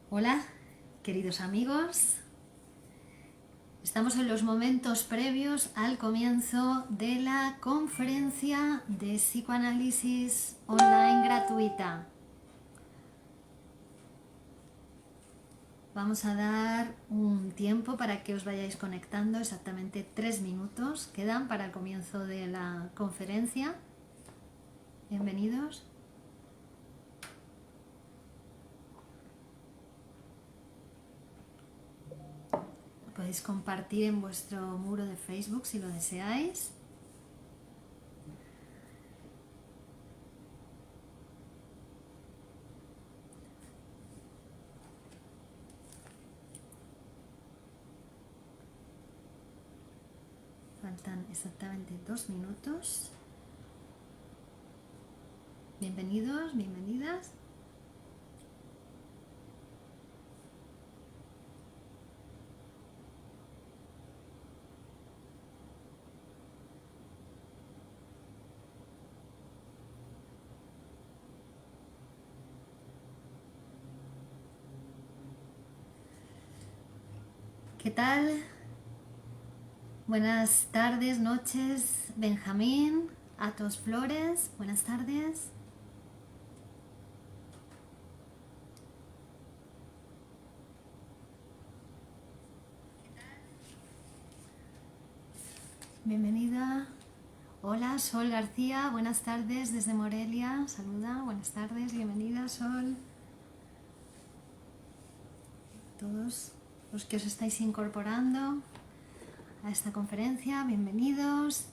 Hola, queridos amigos. Estamos en los momentos previos al comienzo de la conferencia de psicoanálisis online gratuita. Vamos a dar un tiempo para que os vayáis conectando, exactamente 3 minutos quedan para el comienzo de la conferencia. Bienvenidos. Podéis compartir en vuestro muro de Facebook si lo deseáis. Faltan exactamente 2 minutos. Bienvenidos, bienvenidas. ¿Qué tal? Buenas tardes, noches, Benjamín, Atos Flores, buenas tardes. Bienvenida. Hola, Sol García, buenas tardes desde Morelia, saluda, buenas tardes, bienvenida Sol. Todos los que os estáis incorporando a esta conferencia, bienvenidos.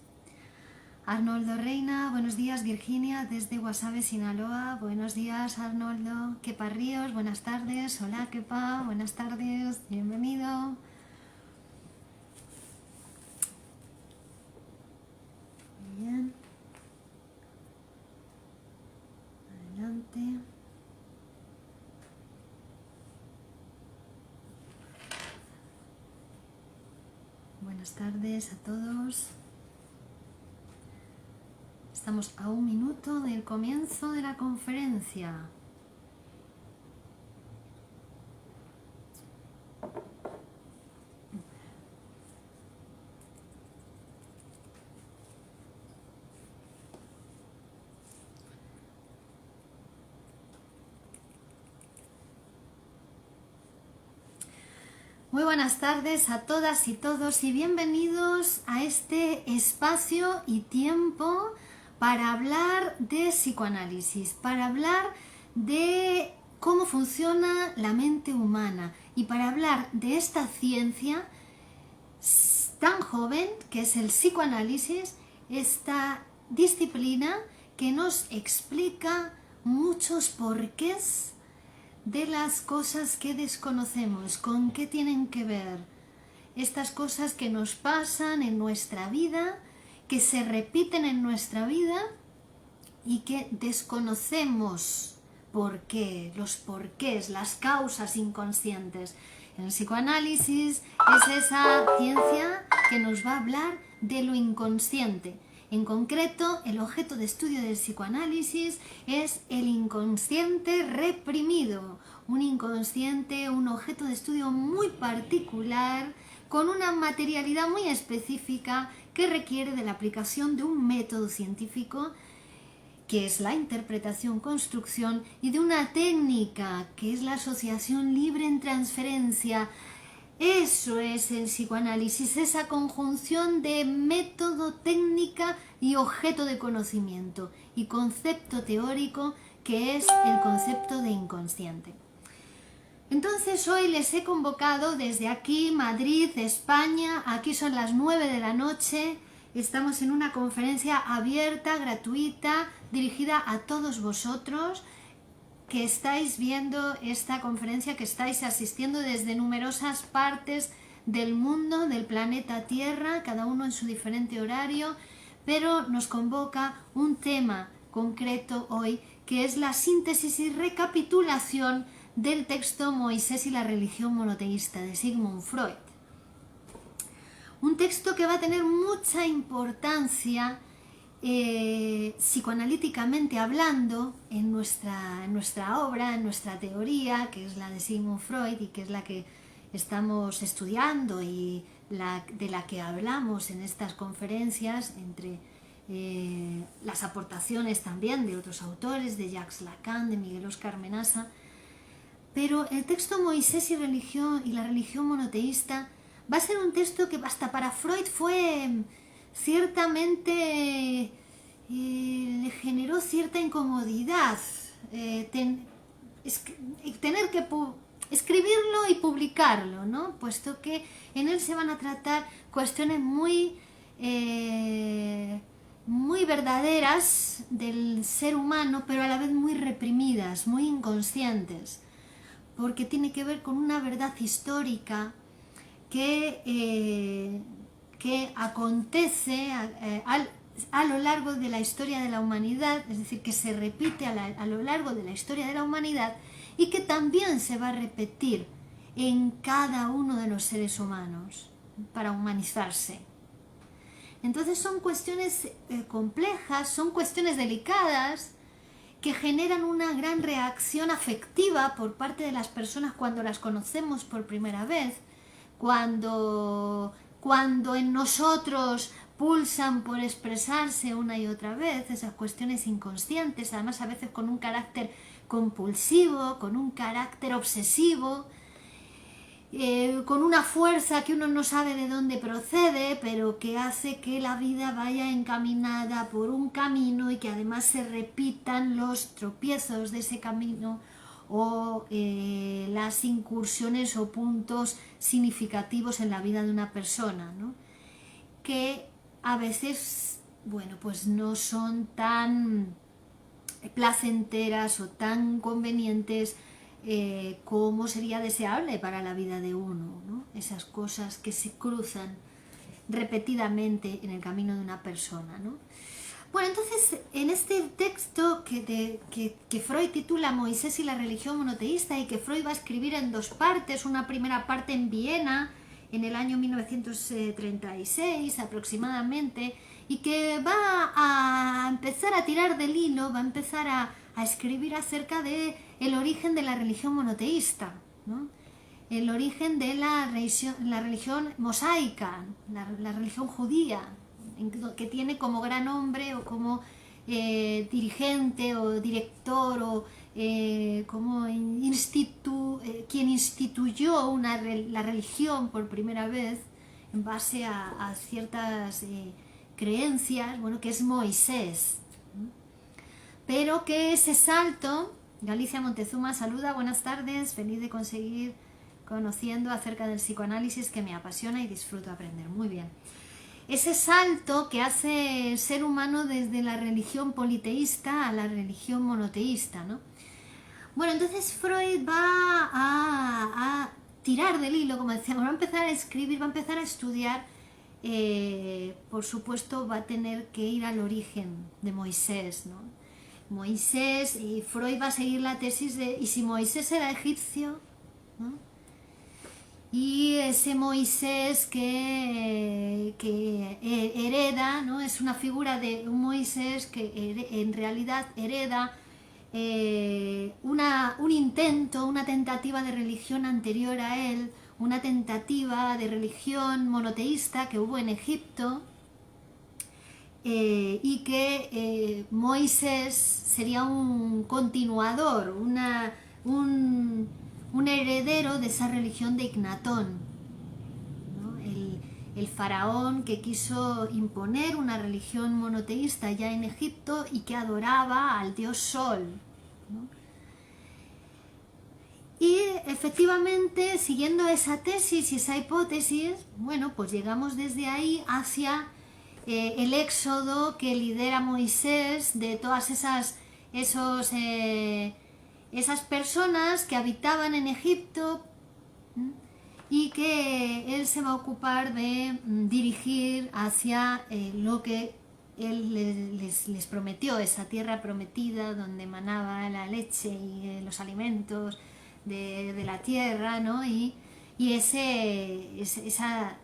Arnoldo Reina, buenos días. Virginia desde Guasave, Sinaloa, buenos días Arnoldo. Kepa Ríos, buenas tardes. Hola Kepa, buenas tardes, bienvenido. Bien. Adelante. Buenas tardes a todos. Estamos a 1 minuto del comienzo de la conferencia. Muy buenas tardes a todas y todos y bienvenidos a este espacio y tiempo para hablar de psicoanálisis, para hablar de cómo funciona la mente humana y para hablar de esta ciencia tan joven que es el psicoanálisis, esta disciplina que nos explica muchos porqués de las cosas que desconocemos, con qué tienen que ver estas cosas que nos pasan en nuestra vida, que se repiten en nuestra vida y que desconocemos por qué, los porqués, las causas inconscientes. El psicoanálisis es esa ciencia que nos va a hablar de lo inconsciente. En concreto, el objeto de estudio del psicoanálisis es el inconsciente reprimido, un inconsciente, un objeto de estudio muy particular, con una materialidad muy específica que requiere de la aplicación de un método científico que es la interpretación-construcción y de una técnica que es la asociación libre en transferencia. Eso es el psicoanálisis, esa conjunción de método, técnica y objeto de conocimiento y concepto teórico que es el concepto de inconsciente. Entonces hoy les he convocado desde aquí, Madrid, España, aquí son las 9 de la noche, estamos en una conferencia abierta, gratuita, dirigida a todos vosotros que estáis viendo esta conferencia, que estáis asistiendo desde numerosas partes del mundo, del planeta Tierra, cada uno en su diferente horario, pero nos convoca un tema concreto hoy, que es la síntesis y recapitulación del texto Moisés y la religión monoteísta de Sigmund Freud. Un texto que va a tener mucha importancia psicoanalíticamente hablando, en nuestra obra, en nuestra teoría, que es la de Sigmund Freud y que es la que estamos estudiando y de la que hablamos en estas conferencias, entre las aportaciones también de otros autores, de Jacques Lacan, de Miguel Óscar Menasa. Pero el texto Moisés y la religión monoteísta va a ser un texto que hasta para Freud fue ciertamente, le generó cierta incomodidad tener que escribirlo y publicarlo, ¿no? Puesto que en él se van a tratar cuestiones muy verdaderas del ser humano, pero a la vez muy reprimidas, muy inconscientes, porque tiene que ver con una verdad histórica que acontece a lo largo de la historia de la humanidad, es decir, que se repite a lo largo de la historia de la humanidad y que también se va a repetir en cada uno de los seres humanos para humanizarse. Entonces son cuestiones complejas, son cuestiones delicadas que generan una gran reacción afectiva por parte de las personas cuando las conocemos por primera vez, cuando en nosotros pulsan por expresarse una y otra vez, esas cuestiones inconscientes, además a veces con un carácter compulsivo, con un carácter obsesivo, con una fuerza que uno no sabe de dónde procede, pero que hace que la vida vaya encaminada por un camino y que además se repitan los tropiezos de ese camino o las incursiones o puntos significativos en la vida de una persona, ¿no? Que a veces, bueno, pues no son tan placenteras o tan convenientes como sería deseable para la vida de uno, ¿no? Esas cosas que se cruzan repetidamente en el camino de una persona, ¿no? Bueno, entonces en este texto que Freud titula Moisés y la religión monoteísta y que Freud va a escribir en dos partes, una primera parte en Viena en el año 1936 aproximadamente, y que va a empezar a tirar del hilo, va a empezar a escribir acerca de el origen de la religión monoteísta, ¿no? El origen de la religión mosaica, la religión judía, que tiene como gran hombre o como dirigente o director o como quien instituyó la religión por primera vez en base a ciertas creencias, bueno, que es Moisés. Pero que ese salto, Galicia Montezuma saluda, buenas tardes, feliz de conseguir conociendo acerca del psicoanálisis que me apasiona y disfruto aprender. Muy bien. Ese salto que hace el ser humano desde la religión politeísta a la religión monoteísta, ¿no? Bueno, entonces Freud va a tirar del hilo, como decíamos, va a empezar a escribir, va a empezar a estudiar, por supuesto va a tener que ir al origen de Moisés, ¿no? Moisés, y Freud va a seguir la tesis de ¿y si Moisés era egipcio? ¿No? Y ese Moisés que hereda, ¿no? Es una figura de un Moisés que en realidad hereda un intento, una tentativa de religión anterior a él, una tentativa de religión monoteísta que hubo en Egipto, y que Moisés sería un continuador, un heredero de esa religión de Ignatón, ¿no? El faraón que quiso imponer una religión monoteísta ya en Egipto y que adoraba al dios Sol, ¿no? Y efectivamente, siguiendo esa tesis y esa hipótesis, bueno, pues llegamos desde ahí hacia el éxodo que lidera Moisés de todas esas personas que habitaban en Egipto, y que él se va a ocupar de dirigir hacia lo que él les prometió, esa tierra prometida donde manaba la leche y los alimentos de la tierra, ¿no? Y esa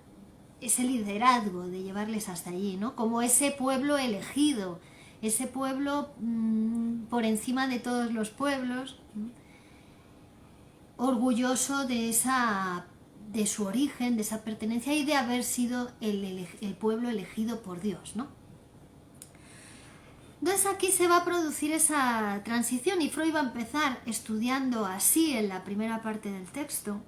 ese liderazgo de llevarles hasta allí, ¿no? Como ese pueblo elegido, ese pueblo por encima de todos los pueblos, orgulloso de su origen, de esa pertenencia y de haber sido el pueblo elegido por Dios, ¿no? Entonces aquí se va a producir esa transición y Freud va a empezar estudiando así en la primera parte del texto.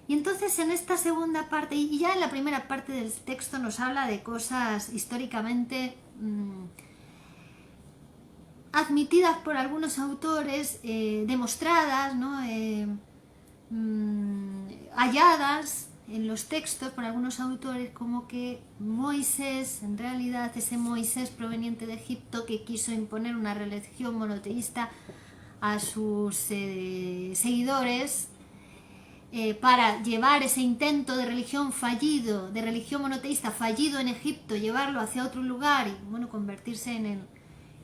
Y entonces en esta segunda parte, y ya en la primera parte del texto nos habla de cosas históricamente admitidas por algunos autores, demostradas, ¿no? Halladas en los textos por algunos autores, como que Moisés, en realidad ese Moisés proveniente de Egipto que quiso imponer una religión monoteísta a sus seguidores, para llevar ese intento de religión fallido, de religión monoteísta fallido en Egipto, llevarlo hacia otro lugar y bueno, convertirse en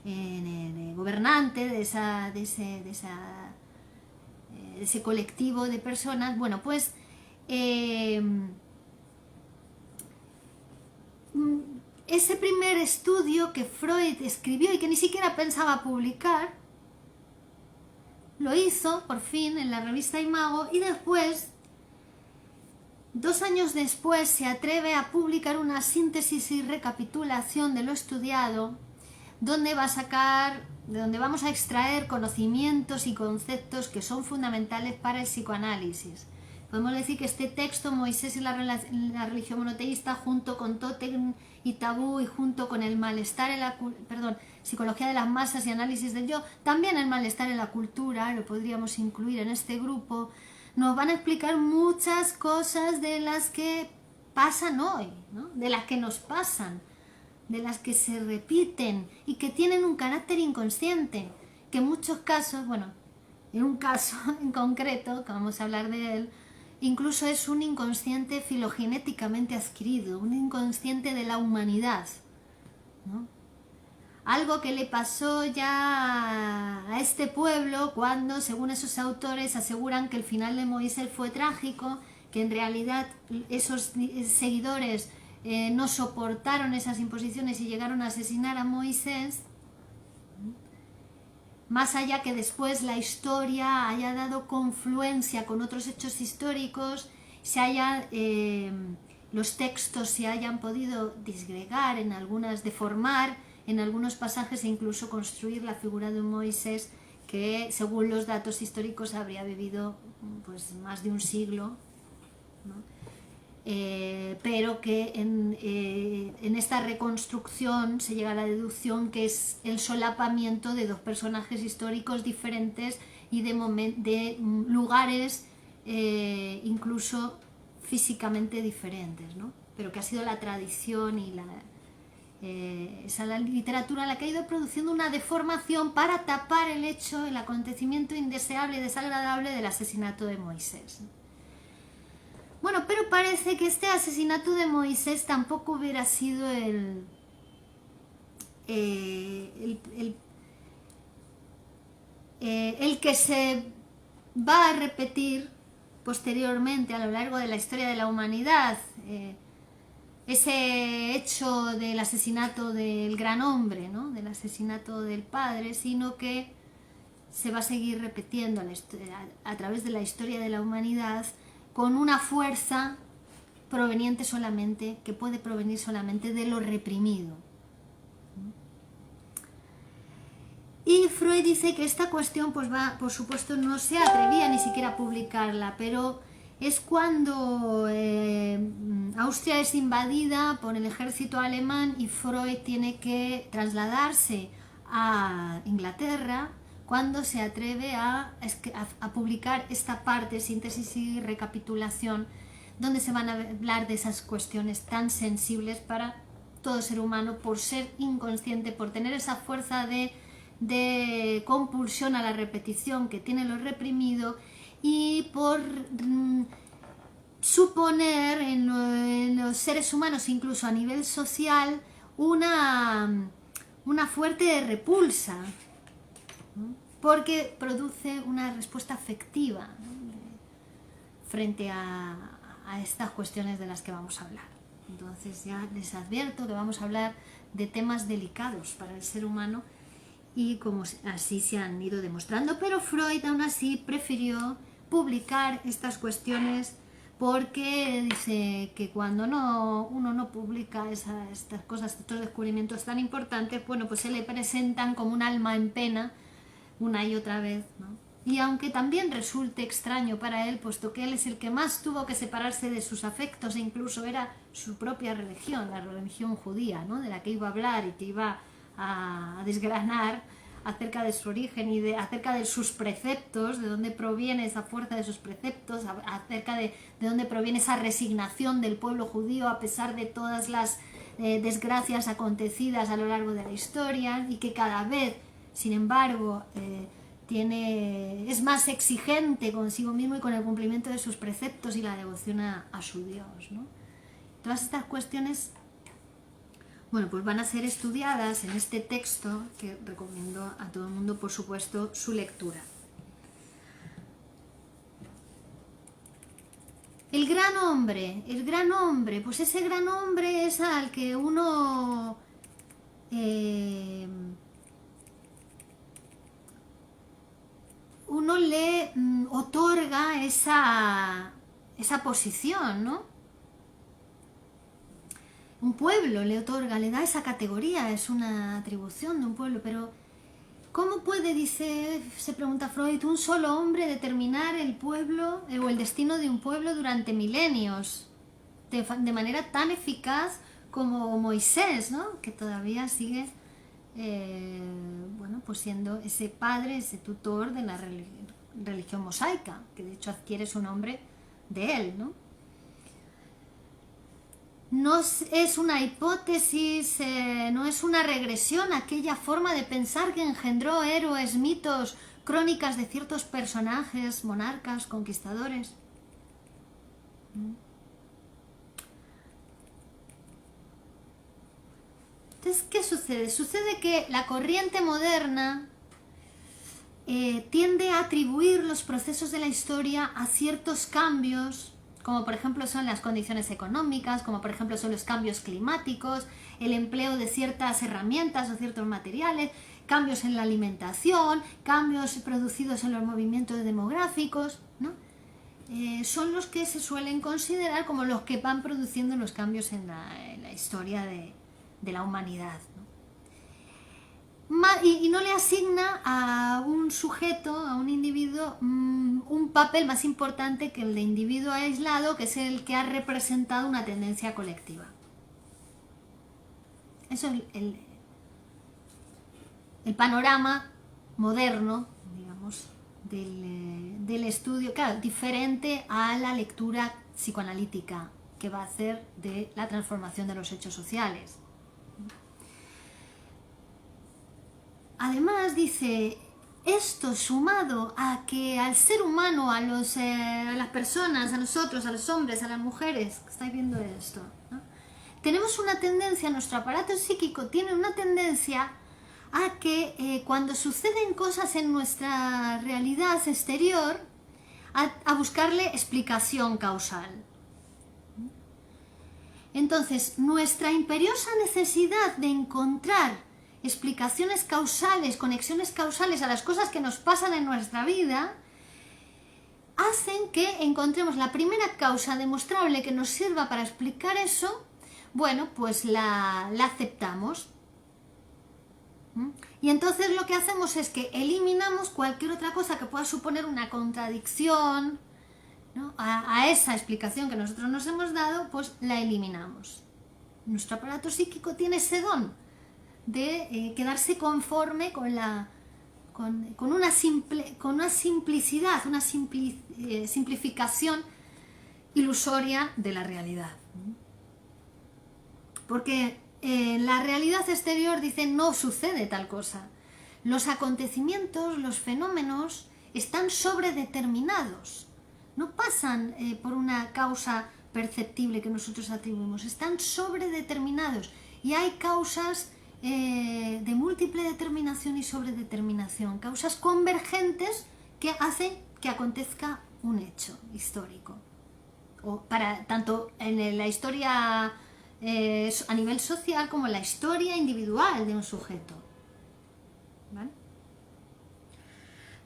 el gobernante de ese colectivo de personas. Bueno, pues ese primer estudio que Freud escribió y que ni siquiera pensaba publicar, lo hizo por fin en la revista Imago y después, 2 años después, se atreve a publicar una síntesis y recapitulación de lo estudiado, donde vamos a extraer conocimientos y conceptos que son fundamentales para el psicoanálisis. Podemos decir que este texto, Moisés y la religión monoteísta, junto con Tótem y Tabú y junto con el malestar en la psicología de las masas y análisis del yo, también el malestar en la cultura, lo podríamos incluir en este grupo, nos van a explicar muchas cosas de las que pasan hoy, ¿no? De las que nos pasan, de las que se repiten y que tienen un carácter inconsciente, que en muchos casos, bueno, en un caso en concreto, que vamos a hablar de él, incluso es un inconsciente filogenéticamente adquirido, un inconsciente de la humanidad, ¿no? Algo que le pasó ya a este pueblo cuando, según esos autores, aseguran que el final de Moisés fue trágico, que en realidad esos seguidores no soportaron esas imposiciones y llegaron a asesinar a Moisés, más allá que después la historia haya dado confluencia con otros hechos históricos, los textos se hayan podido disgregar, deformar en algunos pasajes e incluso construir la figura de un Moisés que, según los datos históricos, habría vivido pues más de un siglo, ¿no? Pero que en esta reconstrucción se llega a la deducción que es el solapamiento de 2 personajes históricos diferentes y de lugares incluso físicamente diferentes, ¿no? Pero que ha sido la tradición y la literatura la que ha ido produciendo una deformación para tapar el hecho, el acontecimiento indeseable y desagradable del asesinato de Moisés. Bueno, pero parece que este asesinato de Moisés tampoco hubiera sido el que se va a repetir posteriormente a lo largo de la historia de la humanidad, ese hecho del asesinato del gran hombre, ¿no? Del asesinato del padre, sino que se va a seguir repitiendo a través de la historia de la humanidad con una fuerza que puede provenir solamente de lo reprimido. Y Freud dice que esta cuestión, pues por supuesto, no se atrevía ni siquiera a publicarla, pero es cuando Austria es invadida por el ejército alemán y Freud tiene que trasladarse a Inglaterra, cuando se atreve a publicar esta parte, síntesis y recapitulación, donde se van a hablar de esas cuestiones tan sensibles para todo ser humano, por ser inconsciente, por tener esa fuerza de compulsión a la repetición que tiene lo reprimido y por suponer en los seres humanos, incluso a nivel social, una fuerte repulsa, ¿no? Porque produce una respuesta afectiva, ¿no? Frente a estas cuestiones de las que vamos a hablar. Entonces ya les advierto que vamos a hablar de temas delicados para el ser humano y como así se han ido demostrando, pero Freud aún así prefirió publicar estas cuestiones porque dice que cuando uno no publica estas cosas, estos descubrimientos tan importantes, bueno, pues se le presentan como un alma en pena una y otra vez, ¿no? Y aunque también resulte extraño para él, puesto que él es el que más tuvo que separarse de sus afectos e incluso era su propia religión, la religión judía, ¿no? De la que iba a hablar y que iba a desgranar acerca de su origen y acerca de sus preceptos, de dónde proviene esa fuerza de sus preceptos, acerca de dónde proviene esa resignación del pueblo judío a pesar de todas las desgracias acontecidas a lo largo de la historia y que cada vez, sin embargo, es más exigente consigo mismo y con el cumplimiento de sus preceptos y la devoción a su Dios, ¿no? Todas estas cuestiones, bueno, pues van a ser estudiadas en este texto que recomiendo a todo el mundo, por supuesto, su lectura. El gran hombre, pues ese gran hombre es al que uno le otorga esa posición, ¿no? Un pueblo le otorga, le da esa categoría, es una atribución de un pueblo, pero ¿cómo puede, se pregunta Freud, un solo hombre determinar el pueblo o el destino de un pueblo durante milenios de manera tan eficaz como Moisés, ¿no? Que todavía sigue bueno, pues siendo ese padre, ese tutor de la religión mosaica, que de hecho adquiere su nombre de él, ¿no? No es una hipótesis, no es una regresión a aquella forma de pensar que engendró héroes, mitos, crónicas de ciertos personajes, monarcas, conquistadores. Entonces, ¿qué sucede? Sucede que la corriente moderna tiende a atribuir los procesos de la historia a ciertos cambios, como por ejemplo son las condiciones económicas, como por ejemplo son los cambios climáticos, el empleo de ciertas herramientas o ciertos materiales, cambios en la alimentación, cambios producidos en los movimientos demográficos, ¿no? Son los que se suelen considerar como los que van produciendo los cambios en la historia de la humanidad, ¿no? Y no le asigna a un sujeto, a un individuo, un papel más importante que el de individuo aislado, que es el que ha representado una tendencia colectiva. Eso es el panorama moderno, digamos, del estudio, claro, diferente a la lectura psicoanalítica que va a hacer de la transformación de los hechos sociales. Además dice, esto sumado a que al ser humano, a las personas, a nosotros, a los hombres, a las mujeres, que estáis viendo esto, ¿no? Tenemos una tendencia, nuestro aparato psíquico tiene una tendencia a que cuando suceden cosas en nuestra realidad exterior, a buscarle explicación causal. Entonces, nuestra imperiosa necesidad de encontrar explicaciones causales, conexiones causales a las cosas que nos pasan en nuestra vida, hacen que encontremos la primera causa demostrable que nos sirva para explicar eso, bueno, pues la aceptamos. Y entonces lo que hacemos es que eliminamos cualquier otra cosa que pueda suponer una contradicción, ¿no? a esa explicación que nosotros nos hemos dado, pues la eliminamos. Nuestro aparato psíquico tiene ese don de quedarse conforme con una simplicidad, una simplificación ilusoria de la realidad. Porque en la realidad exterior dice no sucede tal cosa. Los acontecimientos, los fenómenos están sobredeterminados. No pasan por una causa perceptible que nosotros atribuimos, están sobredeterminados y hay causas de múltiple determinación y sobredeterminación, causas convergentes que hacen que acontezca un hecho histórico. O tanto en la historia a nivel social como la historia individual de un sujeto. ¿Vale?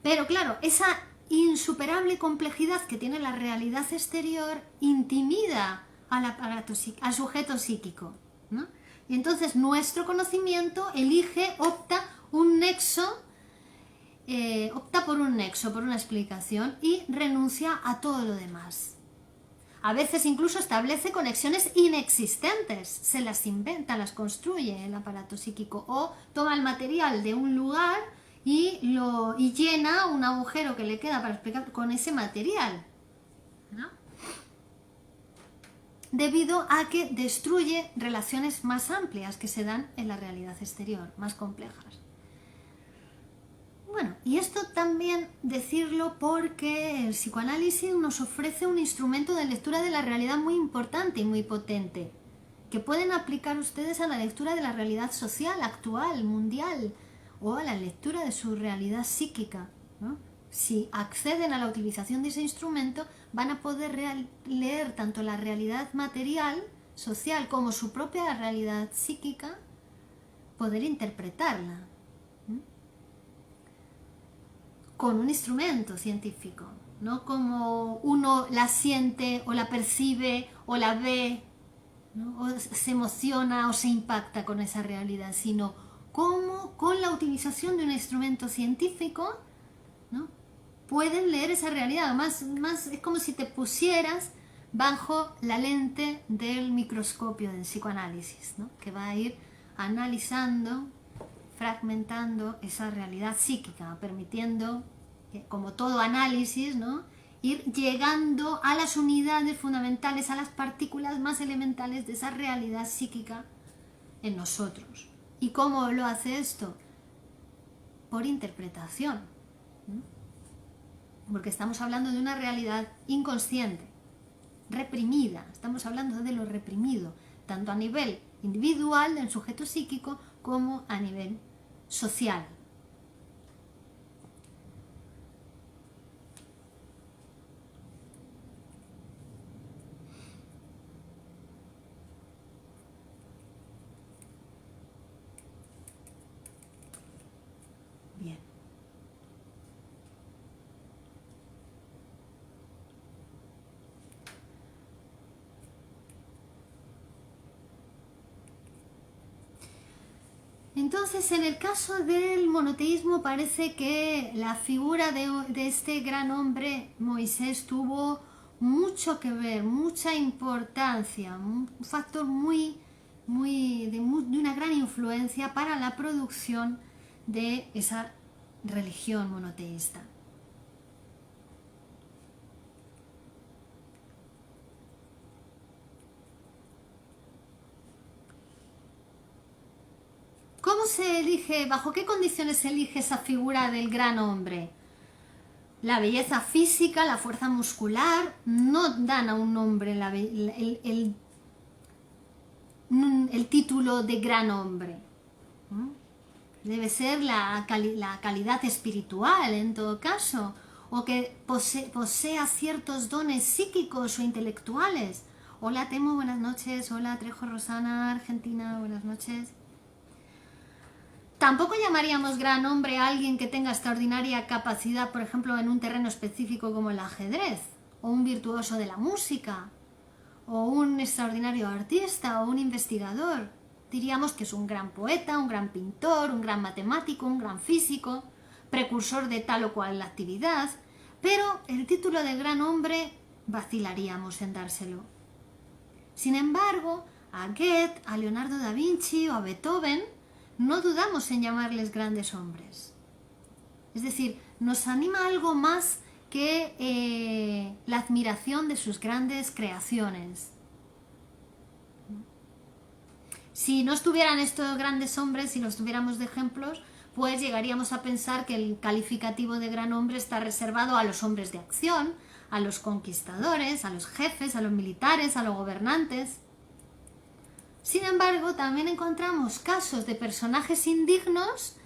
Pero claro, esa insuperable complejidad que tiene la realidad exterior intimida al sujeto psíquico, ¿no? Y entonces nuestro conocimiento opta por un nexo, por una explicación y renuncia a todo lo demás. A veces incluso establece conexiones inexistentes, se las inventa, las construye el aparato psíquico, o toma el material de un lugar y llena un agujero que le queda para explicar con ese material, ¿no? Debido a que destruye relaciones más amplias que se dan en la realidad exterior, más complejas. Bueno, y esto también decirlo porque el psicoanálisis nos ofrece un instrumento de lectura de la realidad muy importante y muy potente, que pueden aplicar ustedes a la lectura de la realidad social, actual, mundial, o a la lectura de su realidad psíquica, ¿no? Si acceden a la utilización de ese instrumento, van a poder leer tanto la realidad material, social, como su propia realidad psíquica, poder interpretarla con un instrumento científico, no como uno la siente o la percibe o la ve, ¿no? O se emociona o se impacta con esa realidad, sino como con la utilización de un instrumento científico, ¿no? Pueden leer esa realidad. Más es como si te pusieras bajo la lente del microscopio del psicoanálisis, ¿no? Que va a ir analizando, fragmentando esa realidad psíquica, permitiendo, como todo análisis, ¿no? Ir llegando a las unidades fundamentales, a las partículas más elementales de esa realidad psíquica en nosotros. ¿Y cómo lo hace esto? Por interpretación, ¿no? Porque estamos hablando de una realidad inconsciente, reprimida, estamos hablando de lo reprimido, tanto a nivel individual del sujeto psíquico como a nivel social. Bien. Entonces, en el caso del monoteísmo, parece que la figura de este gran hombre, Moisés, tuvo mucho que ver, mucha importancia, un factor de una gran influencia para la producción de esa religión monoteísta. ¿Cómo se elige, bajo qué condiciones se elige esa figura del gran hombre? La belleza física, la fuerza muscular, no dan a un hombre el título de gran hombre. Debe ser la calidad espiritual, en todo caso, o que posea ciertos dones psíquicos o intelectuales. Hola Temo, buenas noches. Hola Trejo Rosana, Argentina, buenas noches. Tampoco llamaríamos gran hombre a alguien que tenga extraordinaria capacidad, por ejemplo, en un terreno específico como el ajedrez, o un virtuoso de la música, o un extraordinario artista, o un investigador. Diríamos que es un gran poeta, un gran pintor, un gran matemático, un gran físico, precursor de tal o cual actividad, pero el título de gran hombre vacilaríamos en dárselo. Sin embargo, a Goethe, a Leonardo da Vinci o a Beethoven, no dudamos en llamarles grandes hombres. Es decir, nos anima algo más que la admiración de sus grandes creaciones. Si no estuvieran estos grandes hombres, si los tuviéramos de ejemplos, pues llegaríamos a pensar que el calificativo de gran hombre está reservado a los hombres de acción, a los conquistadores, a los jefes, a los militares, a los gobernantes. Sin embargo, también encontramos casos de personajes indignos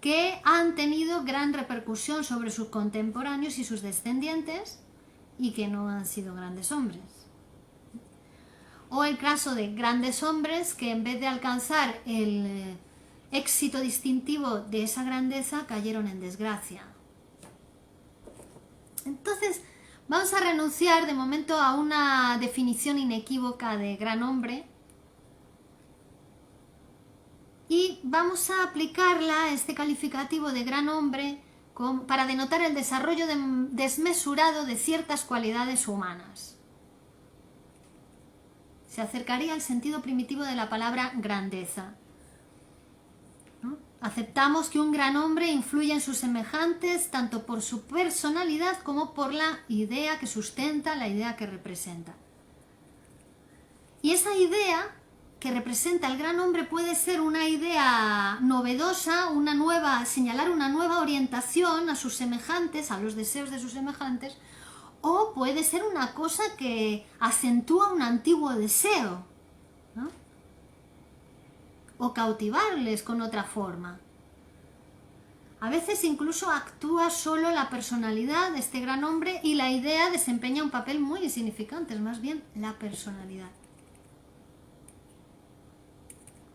que han tenido gran repercusión sobre sus contemporáneos y sus descendientes y que no han sido grandes hombres. o el caso de grandes hombres que en vez de alcanzar el éxito distintivo de esa grandeza cayeron en desgracia. Entonces, vamos a renunciar de momento a una definición inequívoca de gran hombre y vamos a aplicarla, este calificativo de gran hombre, para denotar el desarrollo desmesurado de ciertas cualidades humanas. Se acercaría al sentido primitivo de la palabra grandeza, ¿no? Aceptamos que un gran hombre influye en sus semejantes tanto por su personalidad como por la idea que sustenta, la idea que representa. Y esa idea que representa el gran hombre puede ser una idea novedosa, señalar una nueva orientación a sus semejantes, a los deseos de sus semejantes, o puede ser una cosa que acentúa un antiguo deseo, ¿no? O cautivarles con otra forma. A veces incluso actúa solo la personalidad de este gran hombre y la idea desempeña un papel muy insignificante, es más bien la personalidad.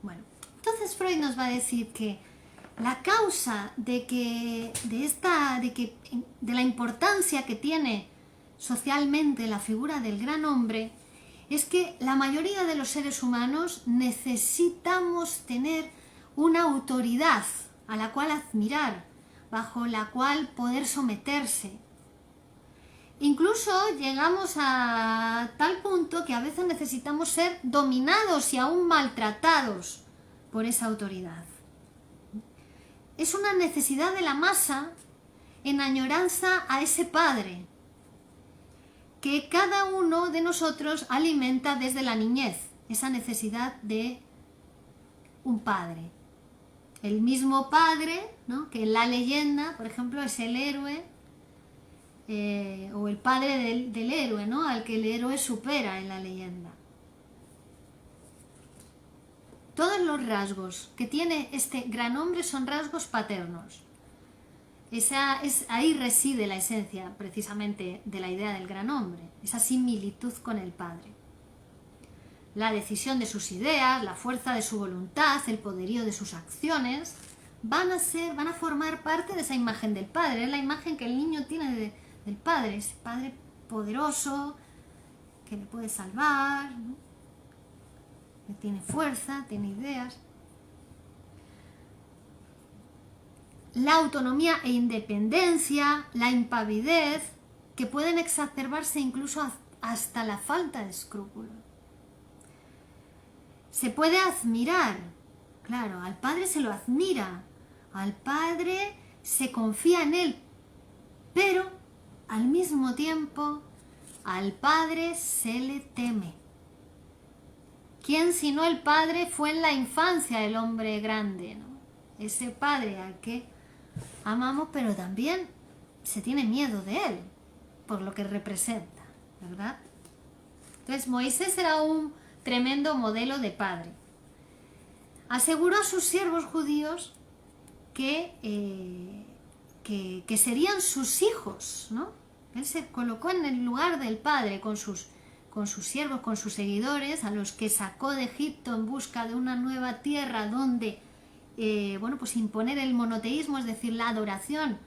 Bueno, entonces Freud nos va a decir que la causa de la importancia que tiene socialmente la figura del gran hombre es que la mayoría de los seres humanos necesitamos tener una autoridad a la cual admirar, bajo la cual poder someterse. Incluso llegamos a tal punto que a veces necesitamos ser dominados y aún maltratados por esa autoridad. Es una necesidad de la masa en añoranza a ese padre que cada uno de nosotros alimenta desde la niñez, esa necesidad de un padre. El mismo padre, ¿no?, que en la leyenda, por ejemplo, es el héroe, o el padre del héroe, ¿no?, al que el héroe supera en la leyenda. Todos los rasgos que tiene este gran hombre son rasgos paternos. Ahí reside la esencia, precisamente, de la idea del gran hombre, esa similitud con el padre. La decisión de sus ideas, la fuerza de su voluntad, el poderío de sus acciones, van a formar parte de esa imagen del padre. Es la imagen que el niño tiene del padre, ese padre poderoso que le puede salvar, ¿no?, que tiene fuerza, tiene ideas. La autonomía e independencia, la impavidez, que pueden exacerbarse incluso hasta la falta de escrúpulos. Se puede admirar, claro, al padre se lo admira, al padre se confía en él, pero al mismo tiempo al padre se le teme. ¿Quién sino el padre fue en la infancia el hombre grande, ¿no? Ese padre al que amamos, pero también se tiene miedo de él, por lo que representa, ¿verdad? Entonces Moisés era un tremendo modelo de padre. Aseguró a sus siervos judíos que serían sus hijos, ¿no? Él se colocó en el lugar del padre con sus siervos, con sus seguidores, a los que sacó de Egipto en busca de una nueva tierra donde pues imponer el monoteísmo, es decir, la adoración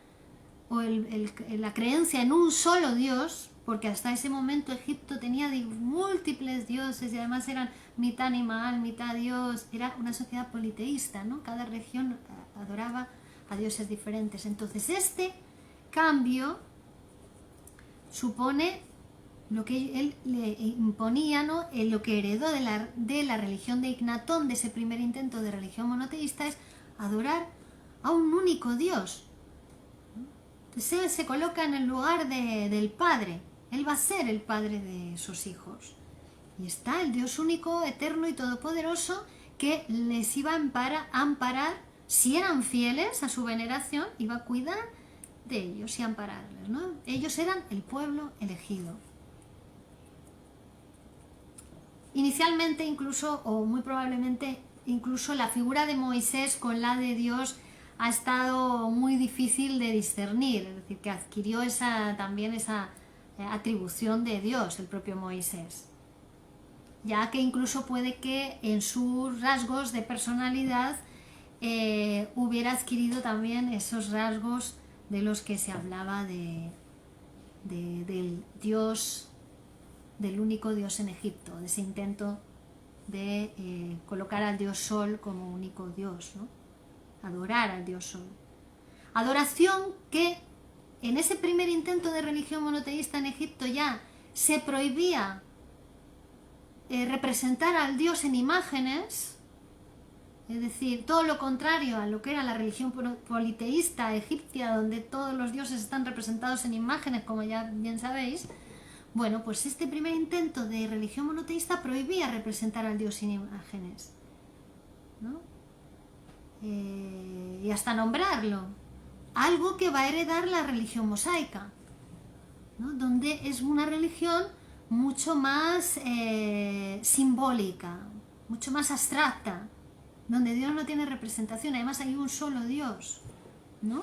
o la creencia en un solo Dios, porque hasta ese momento Egipto tenía múltiples dioses y además eran mitad animal, mitad Dios, era una sociedad politeísta, ¿no? Cada región adoraba a dioses diferentes. Entonces este cambio supone lo que él le imponía, ¿no?, lo que heredó de la religión de Ignatón, de ese primer intento de religión monoteísta, es adorar a un único Dios. Entonces él se coloca en el lugar del Padre. Él va a ser el Padre de sus hijos. Y está el Dios único, eterno y todopoderoso que les iba a amparar, si eran fieles a su veneración, iba a cuidar de ellos y ampararles, ¿no? Ellos eran el pueblo elegido. Inicialmente incluso, o muy probablemente incluso, la figura de Moisés con la de Dios ha estado muy difícil de discernir, es decir, que adquirió también esa atribución de Dios, el propio Moisés. ya que incluso puede que en sus rasgos de personalidad hubiera adquirido también esos rasgos de los que se hablaba del Dios, del único Dios en Egipto, de ese intento de colocar al Dios Sol como único Dios, ¿no? Adorar al Dios Sol. Adoración que en ese primer intento de religión monoteísta en Egipto ya se prohibía representar al Dios en imágenes, es decir, todo lo contrario a lo que era la religión politeísta egipcia, donde todos los dioses están representados en imágenes, como ya bien sabéis. Bueno, pues este primer intento de religión monoteísta prohibía representar al Dios sin imágenes, ¿no? Y hasta nombrarlo. Algo que va a heredar la religión mosaica, ¿no? Donde es una religión mucho más simbólica, mucho más abstracta, donde Dios no tiene representación, además hay un solo Dios, ¿no?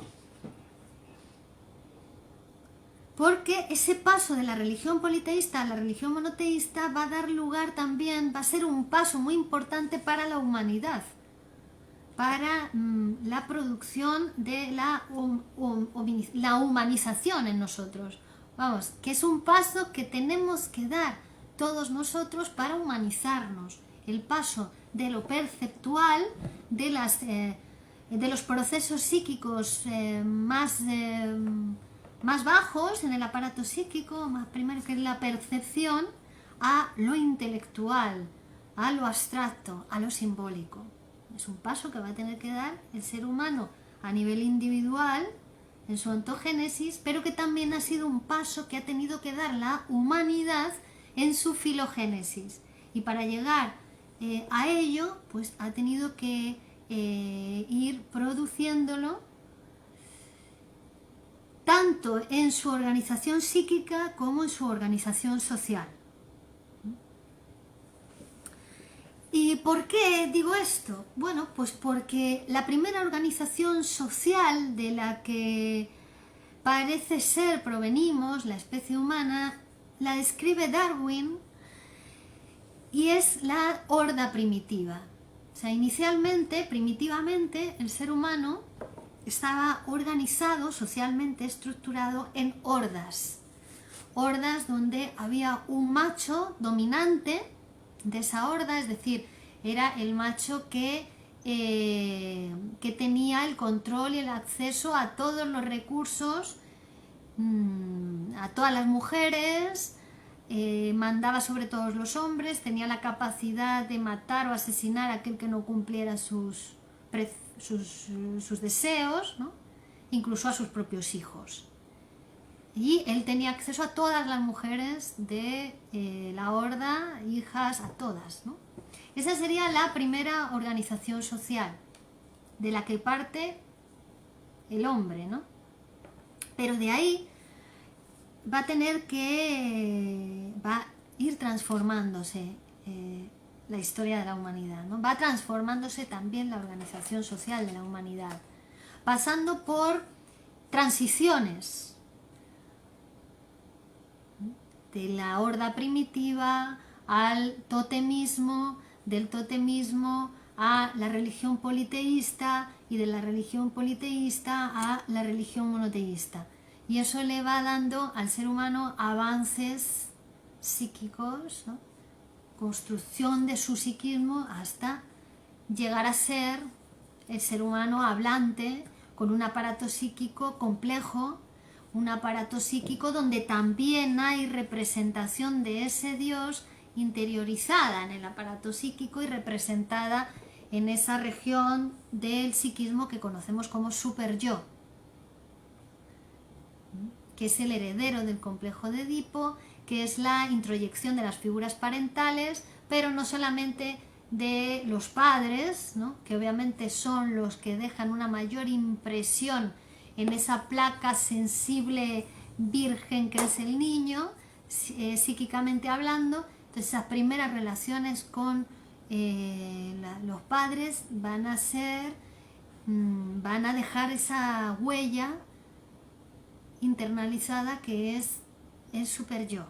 Porque ese paso de la religión politeísta a la religión monoteísta va a dar lugar también, va a ser un paso muy importante para la humanidad, para la producción de la humanización en nosotros. Vamos, que es un paso que tenemos que dar todos nosotros para humanizarnos. El paso de lo perceptual, de los procesos psíquicos más bajos en el aparato psíquico, más primario, que es la percepción, a lo intelectual, a lo abstracto, a lo simbólico. Es un paso que va a tener que dar el ser humano a nivel individual en su ontogénesis, pero que también ha sido un paso que ha tenido que dar la humanidad en su filogénesis. Y para llegar a ello, pues ha tenido que ir produciéndolo tanto en su organización psíquica como en su organización social. ¿Y por qué digo esto? Bueno, pues porque la primera organización social de la que parece ser provenimos, la especie humana, la describe Darwin y es la horda primitiva. O sea, inicialmente, primitivamente, el ser humano estaba organizado, socialmente estructurado en hordas. Hordas donde había un macho dominante de esa horda, es decir, era el macho que tenía el control y el acceso a todos los recursos, a todas las mujeres, mandaba sobre todos los hombres, tenía la capacidad de matar o asesinar a aquel que no cumpliera sus deseos, ¿no? Incluso a sus propios hijos. Y él tenía acceso a todas las mujeres de la horda, hijas, a todas, ¿no? Esa sería la primera organización social de la que parte el hombre, ¿no? Pero de ahí va a tener que va a ir transformándose la historia de la humanidad, ¿no? Va transformándose también la organización social de la humanidad, pasando por transiciones de la horda primitiva al totemismo, del totemismo a la religión politeísta y de la religión politeísta a la religión monoteísta. Y eso le va dando al ser humano avances psíquicos, ¿no? Construcción de su psiquismo hasta llegar a ser el ser humano hablante con un aparato psíquico complejo, un aparato psíquico donde también hay representación de ese Dios interiorizada en el aparato psíquico y representada en esa región del psiquismo que conocemos como superyo, que es el heredero del complejo de Edipo, que es la introyección de las figuras parentales, pero no solamente de los padres, ¿no? Que obviamente son los que dejan una mayor impresión en esa placa sensible virgen que es el niño, psíquicamente hablando. Entonces esas primeras relaciones con los padres van a dejar esa huella internalizada que es el superyo.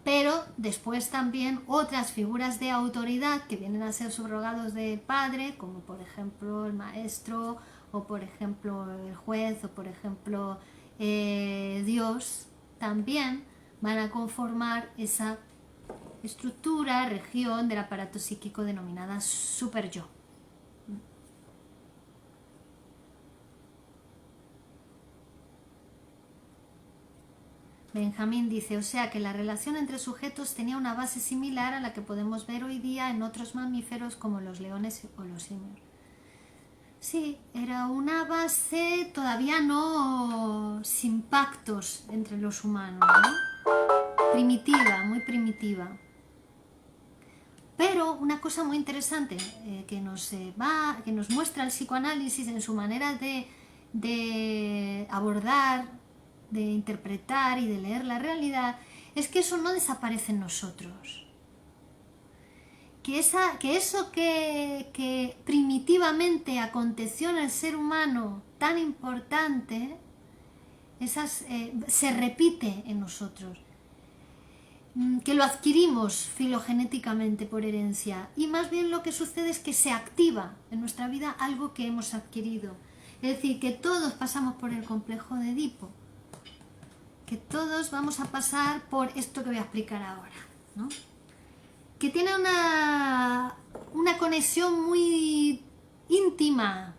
pero después también otras figuras de autoridad que vienen a ser subrogados del padre, como por ejemplo el maestro, o por ejemplo el juez, o por ejemplo Dios, también van a conformar esa estructura, región del aparato psíquico denominada superyo. Benjamín dice, o sea que la relación entre sujetos tenía una base similar a la que podemos ver hoy día en otros mamíferos como los leones o los simios. Sí, era una base todavía no sin pactos entre los humanos, ¿no? Primitiva, muy primitiva. Pero una cosa muy interesante que nos muestra el psicoanálisis en su manera de abordar, de interpretar y de leer la realidad, es que eso no desaparece en nosotros. Que eso que primitivamente aconteció en el ser humano tan importante, se repite en nosotros. Que lo adquirimos filogenéticamente por herencia, y más bien lo que sucede es que se activa en nuestra vida algo que hemos adquirido. Es decir, que todos pasamos por el complejo de Edipo, que todos vamos a pasar por esto que voy a explicar ahora, ¿no? Que tiene una conexión muy íntima,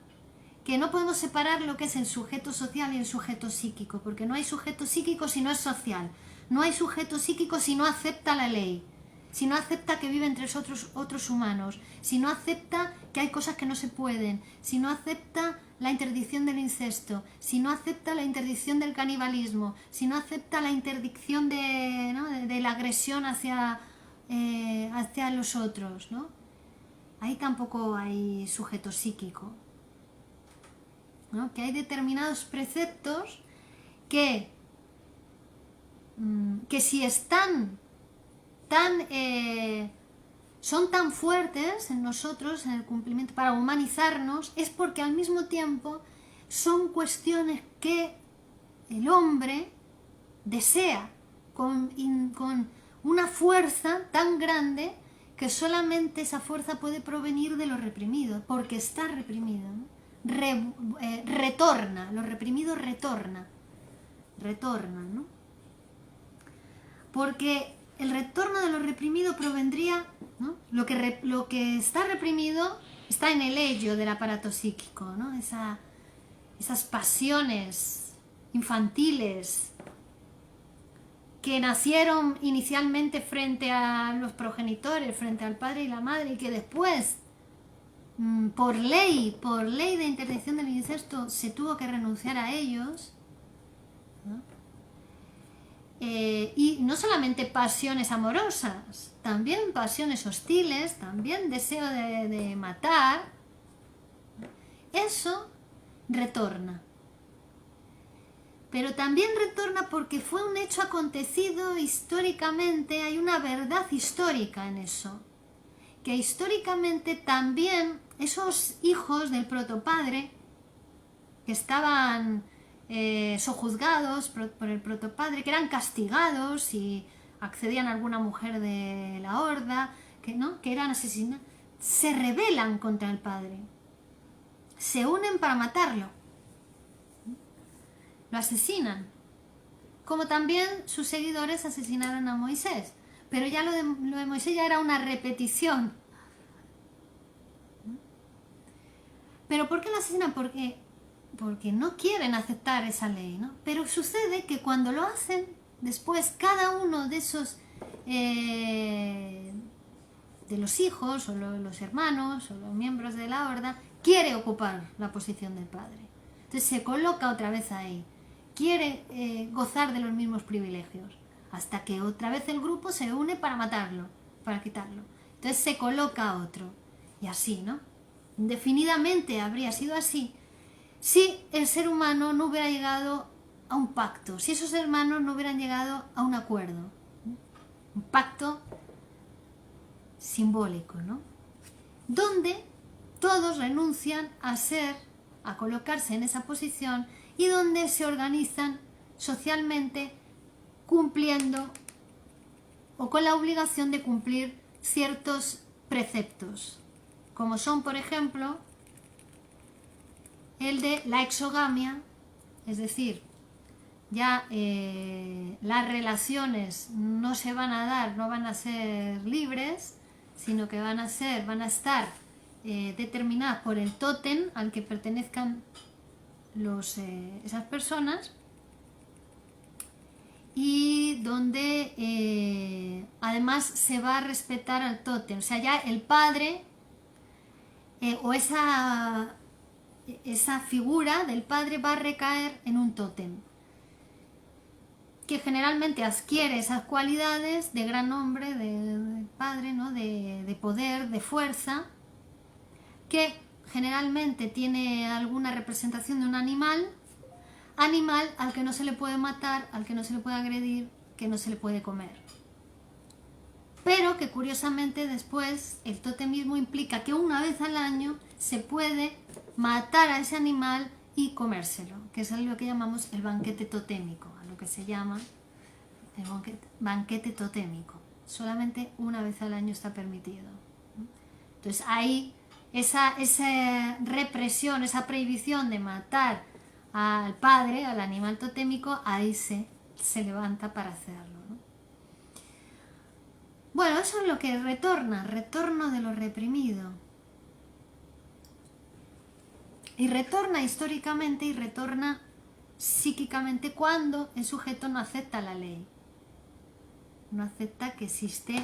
que no podemos separar lo que es el sujeto social y el sujeto psíquico, porque no hay sujeto psíquico si no es social, no hay sujeto psíquico si no acepta la ley, si no acepta que vive entre otros humanos, si no acepta que hay cosas que no se pueden, si no acepta la interdicción del incesto, si no acepta la interdicción del canibalismo, si no acepta la interdicción de la agresión hacia los otros, ¿no? Ahí tampoco hay sujeto psíquico, ¿no? Que hay determinados preceptos que si son tan fuertes en nosotros, en el cumplimiento, para humanizarnos, es porque al mismo tiempo son cuestiones que el hombre desea con una fuerza tan grande que solamente esa fuerza puede provenir de lo reprimido, porque está reprimido, ¿no? Retorna, lo reprimido retorna, ¿no? Porque el retorno de lo reprimido provendría, ¿no? Lo que está reprimido está en el ello del aparato psíquico, ¿no? Esas pasiones infantiles que nacieron inicialmente frente a los progenitores, frente al padre y la madre, y que después, por ley de interdicción del incesto, se tuvo que renunciar a ellos, ¿no? Y no solamente pasiones amorosas, también pasiones hostiles, también deseo de matar, eso retorna. Pero también retorna porque fue un hecho acontecido históricamente, hay una verdad histórica en eso, que históricamente también esos hijos del protopadre que estaban sojuzgados por el protopadre, que eran castigados si accedían a alguna mujer de la horda, que eran asesinados, se rebelan contra el padre, se unen para matarlo, lo asesinan, como también sus seguidores asesinaron a Moisés, pero ya lo de Moisés ya era una repetición. ¿Pero por qué lo asesinan? Porque no quieren aceptar esa ley, ¿no? Pero sucede que cuando lo hacen, después cada uno de esos de los hijos o los hermanos o los miembros de la horda quiere ocupar la posición del padre. Entonces se coloca otra vez ahí, quiere gozar de los mismos privilegios, hasta que otra vez el grupo se une para matarlo, para quitarlo. Entonces se coloca otro, y así, ¿no? Indefinidamente habría sido así si el ser humano no hubiera llegado a un pacto, si esos hermanos no hubieran llegado a un acuerdo, un pacto simbólico, ¿no? Donde todos renuncian a colocarse en esa posición y donde se organizan socialmente cumpliendo o con la obligación de cumplir ciertos preceptos, como son, por ejemplo, el de la exogamia, es decir, ya las relaciones no se van a dar, no van a ser libres, sino que van a estar determinadas por el tótem al que pertenezcan esas personas, y donde además se va a respetar al tótem, o sea, ya el padre o esa figura del padre va a recaer en un tótem que generalmente adquiere esas cualidades de gran hombre, de padre, ¿no? de poder, de fuerza, que generalmente tiene alguna representación de un animal al que no se le puede matar, al que no se le puede agredir, que no se le puede comer. Pero que curiosamente después el totemismo implica que una vez al año se puede matar a ese animal y comérselo, que es lo que llamamos el banquete totémico, a lo que se llama el banquete totémico. Solamente una vez al año está permitido. Entonces ahí esa represión, esa prohibición de matar al padre, al animal totémico, ahí se levanta para hacerlo, ¿no? Bueno, eso es lo que retorno de lo reprimido. Y retorna históricamente y retorna psíquicamente cuando el sujeto no acepta la ley. No acepta que existe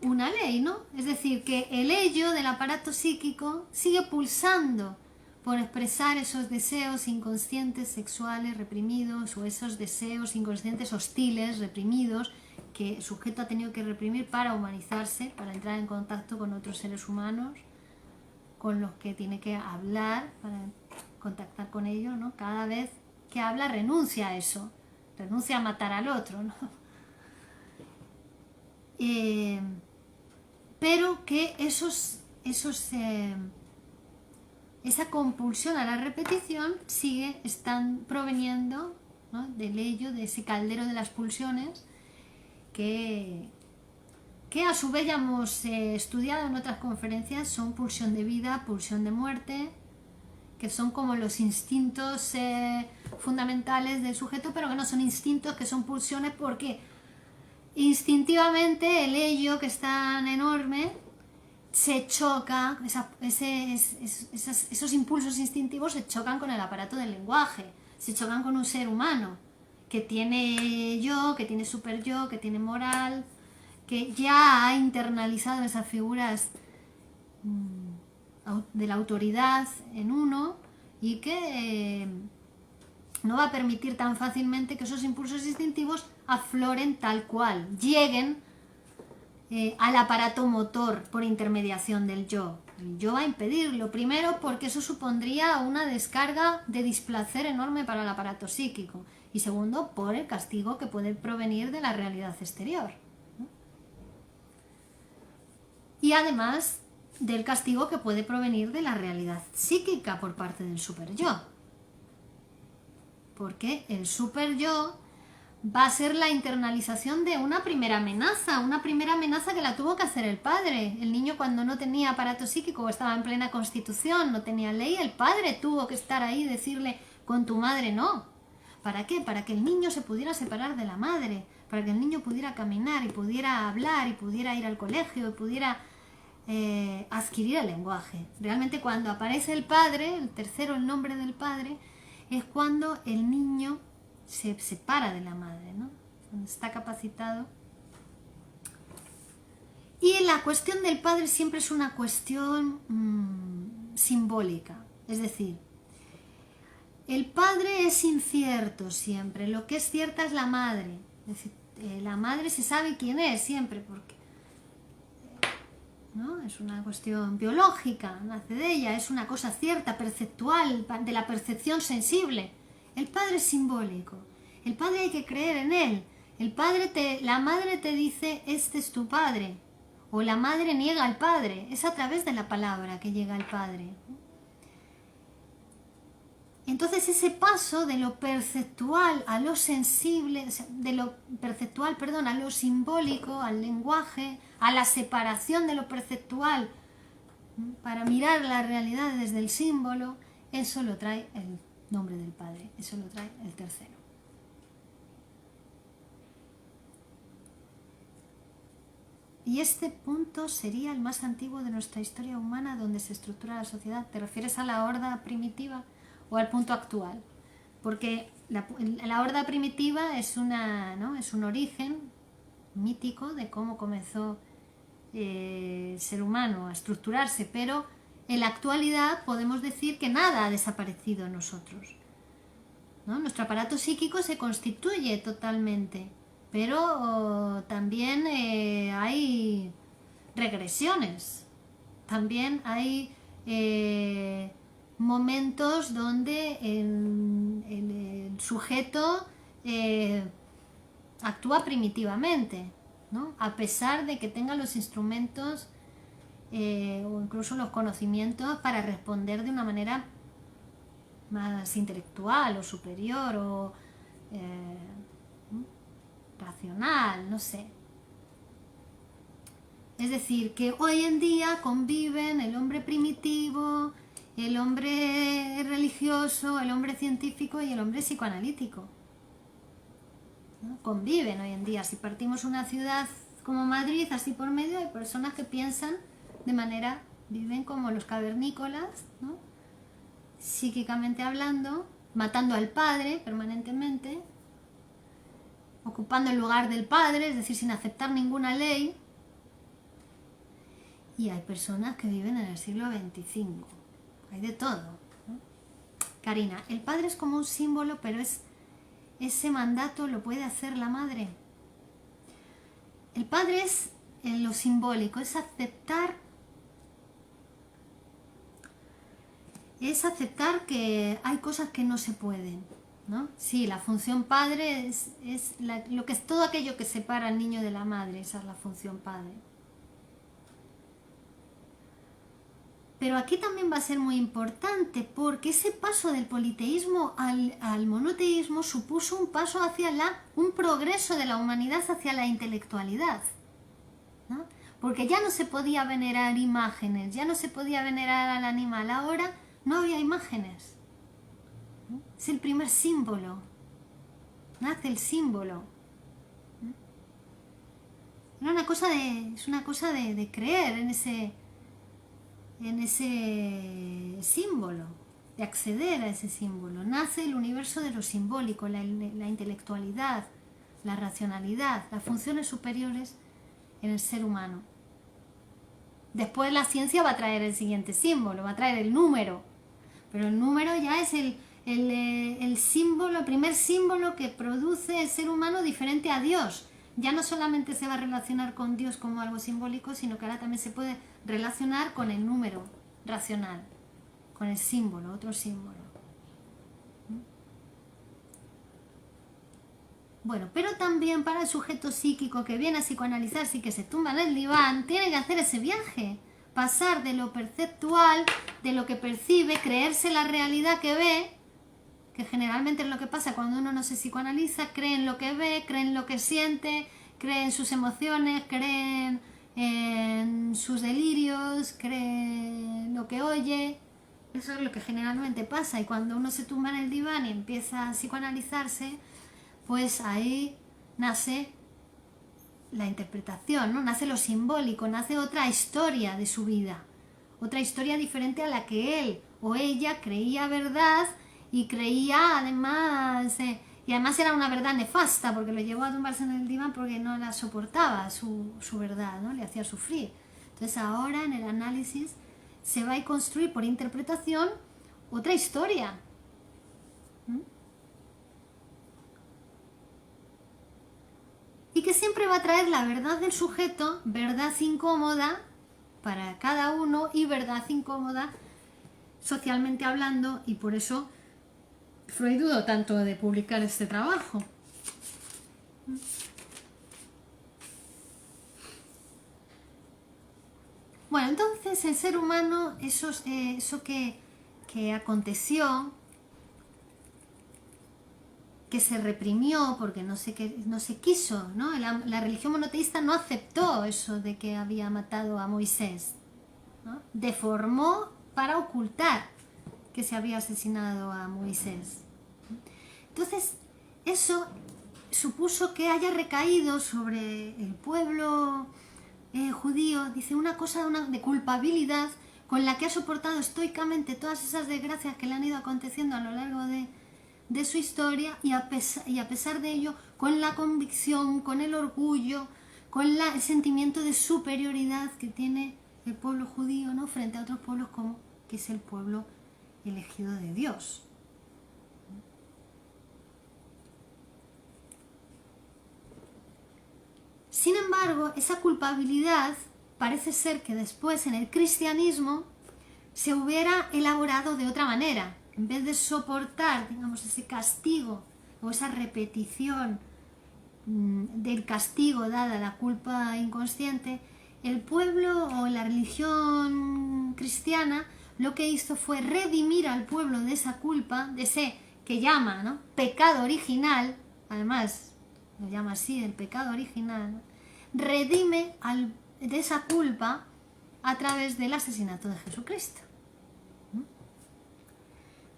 una ley, ¿no? Es decir, que el ello del aparato psíquico sigue pulsando por expresar esos deseos inconscientes sexuales reprimidos, o esos deseos inconscientes hostiles reprimidos que el sujeto ha tenido que reprimir para humanizarse, para entrar en contacto con otros seres humanos con los que tiene que hablar, para contactar con ellos, ¿no? Cada vez que habla renuncia a eso, renuncia a matar al otro, ¿no? Pero que esa compulsión a la repetición están proveniendo, ¿no? del ello, de ese caldero de las pulsiones que a su vez ya hemos estudiado en otras conferencias. Son pulsión de vida, pulsión de muerte, que son como los instintos fundamentales del sujeto, pero que no son instintos, que son pulsiones, porque instintivamente el ello, que es tan enorme, se choca, esos impulsos instintivos se chocan con el aparato del lenguaje, se chocan con un ser humano que tiene yo, que tiene super yo, que tiene moral, que ya ha internalizado esas figuras de la autoridad en uno, y que no va a permitir tan fácilmente que esos impulsos instintivos afloren tal cual, lleguen al aparato motor por intermediación del yo. El yo va a impedirlo, primero porque eso supondría una descarga de displacer enorme para el aparato psíquico, y segundo por el castigo que puede provenir de la realidad exterior, ¿no? Y además del castigo que puede provenir de la realidad psíquica por parte del superyo, porque el superyo va a ser la internalización de una primera amenaza que la tuvo que hacer el padre. El niño, cuando no tenía aparato psíquico, estaba en plena constitución, no tenía ley, el padre tuvo que estar ahí y decirle: con tu madre no. ¿Para qué? Para que el niño se pudiera separar de la madre, para que el niño pudiera caminar y pudiera hablar y pudiera ir al colegio y pudiera adquirir el lenguaje. Realmente, cuando aparece el padre, el tercero, el nombre del padre, es cuando el niño se separa de la madre, ¿no? Cuando está capacitado. Y la cuestión del padre siempre es una cuestión simbólica. Es decir, el padre es incierto siempre. Lo que es cierta es la madre. Es decir, la madre se sabe quién es siempre, porque ¿no? Es una cuestión biológica, nace de ella, es una cosa cierta, perceptual, de la percepción sensible. El padre es simbólico. El padre hay que creer en él. La madre te dice: este es tu padre. O la madre niega al padre. Es a través de la palabra que llega al padre. Entonces ese paso de lo perceptual a lo sensible, de lo perceptual, perdón, a lo simbólico, al lenguaje, a la separación de lo perceptual para mirar la realidad desde el símbolo, eso lo trae el nombre del Padre, eso lo trae el tercero. Y este punto sería el más antiguo de nuestra historia humana donde se estructura la sociedad. ¿Te refieres a la horda primitiva o al punto actual? Porque la horda primitiva es un origen mítico de cómo comenzó el ser humano a estructurarse, pero en la actualidad podemos decir que nada ha desaparecido en nosotros, ¿no? Nuestro aparato psíquico se constituye totalmente, pero también hay regresiones, también hay momentos donde el sujeto actúa primitivamente, ¿no? A pesar de que tenga los instrumentos o incluso los conocimientos para responder de una manera más intelectual o superior o racional, no sé. Es decir, que hoy en día conviven el hombre primitivo, el hombre religioso, el hombre científico y el hombre psicoanalítico, ¿no? Conviven hoy en día. Si partimos una ciudad como Madrid, así por medio, hay personas que piensan de manera, viven como los cavernícolas, ¿no? Psíquicamente hablando, matando al padre permanentemente, ocupando el lugar del padre, es decir, sin aceptar ninguna ley. Y hay personas que viven en el siglo XXV. Hay de todo, ¿no? Karina, el padre es como un símbolo, pero ese mandato lo puede hacer la madre. El padre es en lo simbólico, es aceptar que hay cosas que no se pueden, ¿no? Sí, la función padre es lo que es todo aquello que separa al niño de la madre, esa es la función padre. Pero aquí también va a ser muy importante porque ese paso del politeísmo al monoteísmo supuso un paso hacia un progreso de la humanidad hacia la intelectualidad, ¿no? Porque ya no se podía venerar imágenes, ya no se podía venerar al animal, ahora no había imágenes. Es el primer símbolo, nace el símbolo. Es una cosa de creer en ese símbolo, de acceder a ese símbolo. Nace el universo de lo simbólico, la intelectualidad, la racionalidad, las funciones superiores en el ser humano. Después la ciencia va a traer el siguiente símbolo, va a traer el número, pero el número ya es el símbolo, el primer símbolo que produce el ser humano diferente a Dios. Ya no solamente se va a relacionar con Dios como algo simbólico, sino que ahora también se puede relacionar con el número racional, con el símbolo, otro símbolo. Bueno, pero también para el sujeto psíquico que viene a psicoanalizarse y que se tumba en el diván, tiene que hacer ese viaje, pasar de lo perceptual, de lo que percibe, creerse la realidad que ve, que generalmente es lo que pasa cuando uno no se psicoanaliza, cree en lo que ve, cree en lo que siente, cree en sus emociones, cree en sus delirios, cree en lo que oye. Eso es lo que generalmente pasa, y cuando uno se tumba en el diván y empieza a psicoanalizarse, pues ahí nace la interpretación, ¿no? Nace lo simbólico, nace otra historia de su vida, otra historia diferente a la que él o ella creía verdad y creía además, y además era una verdad nefasta porque lo llevó a tumbarse en el diván porque no la soportaba su verdad, ¿no? Le hacía sufrir. Entonces ahora en el análisis se va a construir por interpretación otra historia. Y que siempre va a traer la verdad del sujeto, verdad incómoda para cada uno y verdad incómoda socialmente hablando, y por eso Freud dudó tanto de publicar este trabajo. Bueno, entonces el ser humano, eso que aconteció que se reprimió porque no se quiso, ¿no? La religión monoteísta no aceptó eso de que había matado a Moisés, ¿no? Deformó para ocultar que se había asesinado a Moisés. Entonces, eso supuso que haya recaído sobre el pueblo judío, dice, una cosa de culpabilidad con la que ha soportado estoicamente todas esas desgracias que le han ido aconteciendo a lo largo de su historia, y a pesar de ello, con la convicción, con el orgullo, con el sentimiento de superioridad que tiene el pueblo judío, ¿no?, frente a otros pueblos, como que es el pueblo elegido de Dios. Sin embargo, esa culpabilidad parece ser que después en el cristianismo se hubiera elaborado de otra manera. En vez de soportar, digamos, ese castigo o esa repetición del castigo dada la culpa inconsciente, el pueblo o la religión cristiana lo que hizo fue redimir al pueblo de esa culpa, de ese que llama, ¿no?, pecado original, además lo llama así, el pecado original, ¿no?, redime de esa culpa a través del asesinato de Jesucristo.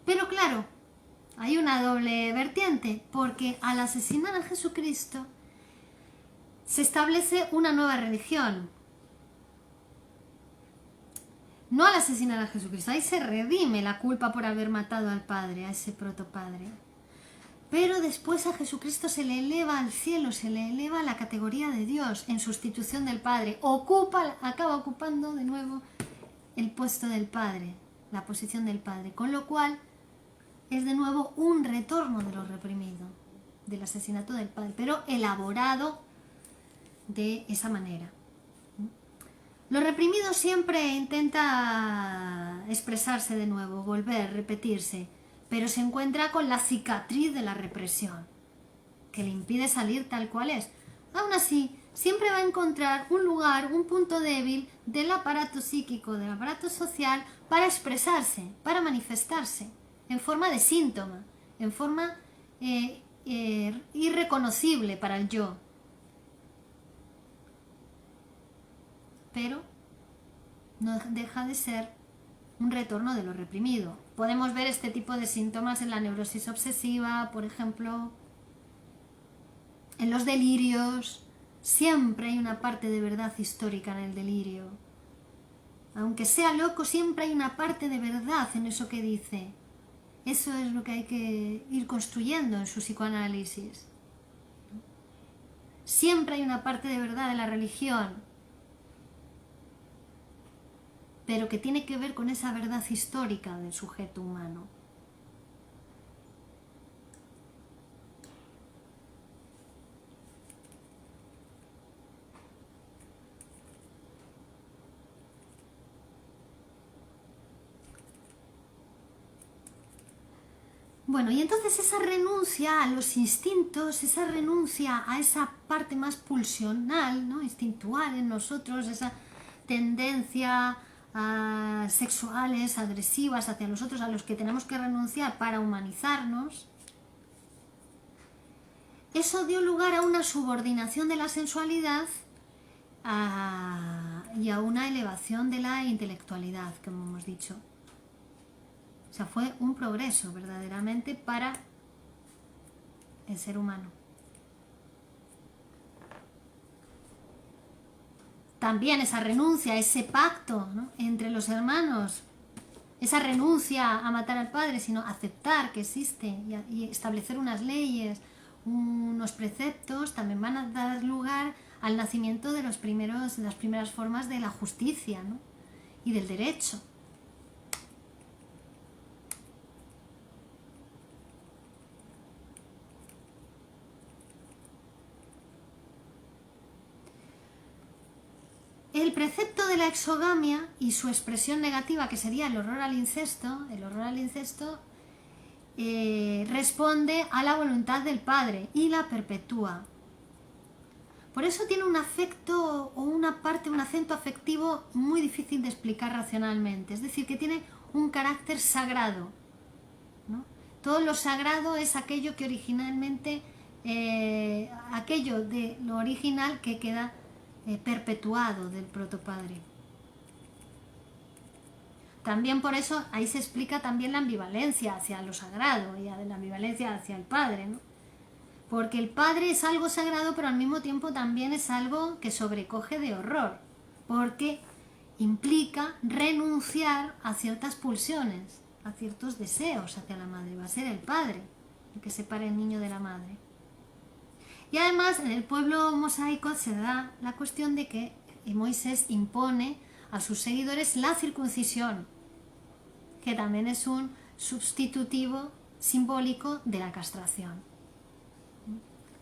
Pero claro, hay una doble vertiente, porque al asesinar a Jesucristo se establece una nueva religión. No al asesinar a Jesucristo, ahí se redime la culpa por haber matado al Padre, a ese protopadre. Pero después a Jesucristo se le eleva al cielo, se le eleva a la categoría de Dios en sustitución del Padre. Acaba ocupando de nuevo el puesto del Padre, la posición del Padre, con lo cual es de nuevo un retorno de lo reprimido, del asesinato del Padre, pero elaborado de esa manera. Lo reprimido siempre intenta expresarse de nuevo, volver, repetirse, pero se encuentra con la cicatriz de la represión, que le impide salir tal cual es. Aún así, siempre va a encontrar un lugar, un punto débil del aparato psíquico, del aparato social, para expresarse, para manifestarse, en forma de síntoma, en forma irreconocible para el yo. Pero no deja de ser un retorno de lo reprimido. Podemos ver este tipo de síntomas en la neurosis obsesiva, por ejemplo, en los delirios. Siempre hay una parte de verdad histórica en el delirio. Aunque sea loco, siempre hay una parte de verdad en eso que dice. Eso es lo que hay que ir construyendo en su psicoanálisis. Siempre hay una parte de verdad en la religión, pero que tiene que ver con esa verdad histórica del sujeto humano. Bueno, y entonces esa renuncia a los instintos, esa renuncia a esa parte más pulsional, ¿no?, instintual en nosotros, esa tendencia sexuales, agresivas hacia los otros, a los que tenemos que renunciar para humanizarnos, eso dio lugar a una subordinación de la sensualidad y a una elevación de la intelectualidad, como hemos dicho. O sea, fue un progreso verdaderamente para el ser humano. También esa renuncia, ese pacto, ¿no?, entre los hermanos, esa renuncia a matar al padre, sino aceptar que existe y establecer unas leyes, unos preceptos, también van a dar lugar al nacimiento de las primeras formas de la justicia, ¿no?, y del derecho. El precepto de la exogamia y su expresión negativa, que sería el horror al incesto, responde a la voluntad del padre y la perpetúa. Por eso tiene un afecto o un acento afectivo muy difícil de explicar racionalmente, es decir, que tiene un carácter sagrado, ¿no?, Todo lo sagrado es aquello que originalmente, aquello de lo original que queda perpetuado del protopadre. También por eso ahí se explica también la ambivalencia hacia lo sagrado y la ambivalencia hacia el padre, ¿no? Porque el padre es algo sagrado, pero al mismo tiempo también es algo que sobrecoge de horror, porque implica renunciar a ciertas pulsiones, a ciertos deseos hacia la madre. Va a ser el padre el que separe el niño de la madre. Y además en el pueblo mosaico se da la cuestión de que Moisés impone a sus seguidores la circuncisión, que también es un sustitutivo simbólico de la castración.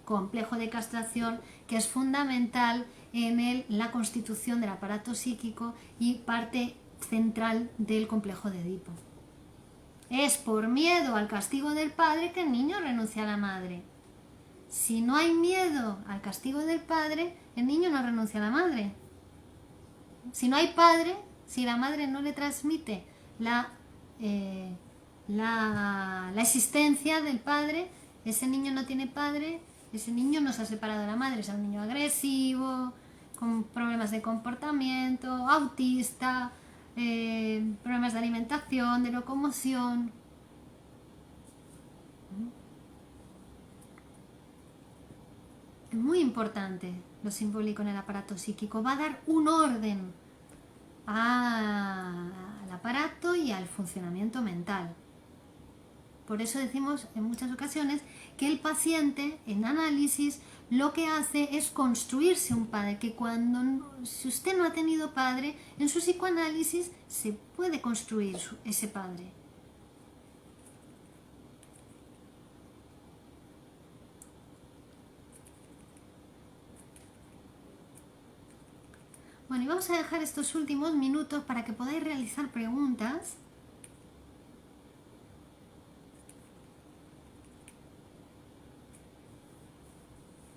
Complejo de castración que es fundamental en la constitución del aparato psíquico y parte central del complejo de Edipo. Es por miedo al castigo del padre que el niño renuncia a la madre. Si no hay miedo al castigo del padre, el niño no renuncia a la madre. Si no hay padre, si la madre no le transmite la existencia del padre, ese niño no tiene padre, ese niño no se ha separado de la madre, es un niño agresivo, con problemas de comportamiento, autista, problemas de alimentación, de locomoción. Es muy importante lo simbólico en el aparato psíquico, va a dar un orden al aparato y al funcionamiento mental. Por eso decimos en muchas ocasiones que el paciente en análisis lo que hace es construirse un padre, que si usted no ha tenido padre, en su psicoanálisis se puede construir ese padre. Bueno, y vamos a dejar estos últimos minutos para que podáis realizar preguntas.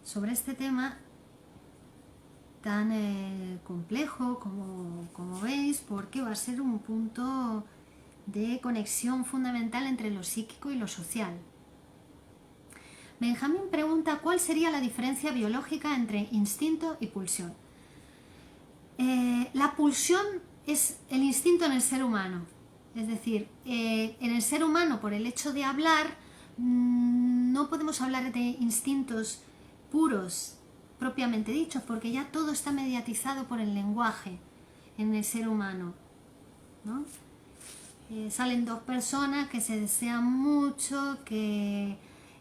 Sobre este tema tan complejo como veis, porque va a ser un punto de conexión fundamental entre lo psíquico y lo social. Benjamín pregunta cuál sería la diferencia biológica entre instinto y pulsión. La pulsión es el instinto en el ser humano, es decir, en el ser humano por el hecho de hablar no podemos hablar de instintos puros propiamente dichos, porque ya todo está mediatizado por el lenguaje en el ser humano, ¿no? Salen dos personas que se desean mucho, que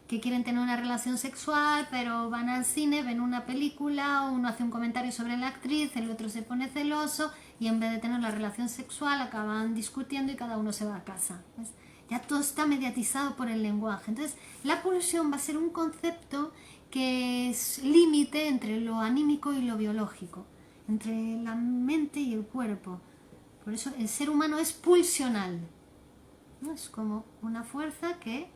quieren tener una relación sexual, pero van al cine, ven una película, uno hace un comentario sobre la actriz, el otro se pone celoso y en vez de tener la relación sexual acaban discutiendo y cada uno se va a casa. ¿Ves? Ya todo está mediatizado por el lenguaje. Entonces, la pulsión va a ser un concepto que es límite entre lo anímico y lo biológico, entre la mente y el cuerpo. Por eso el ser humano es pulsional, ¿no? Es como una fuerza que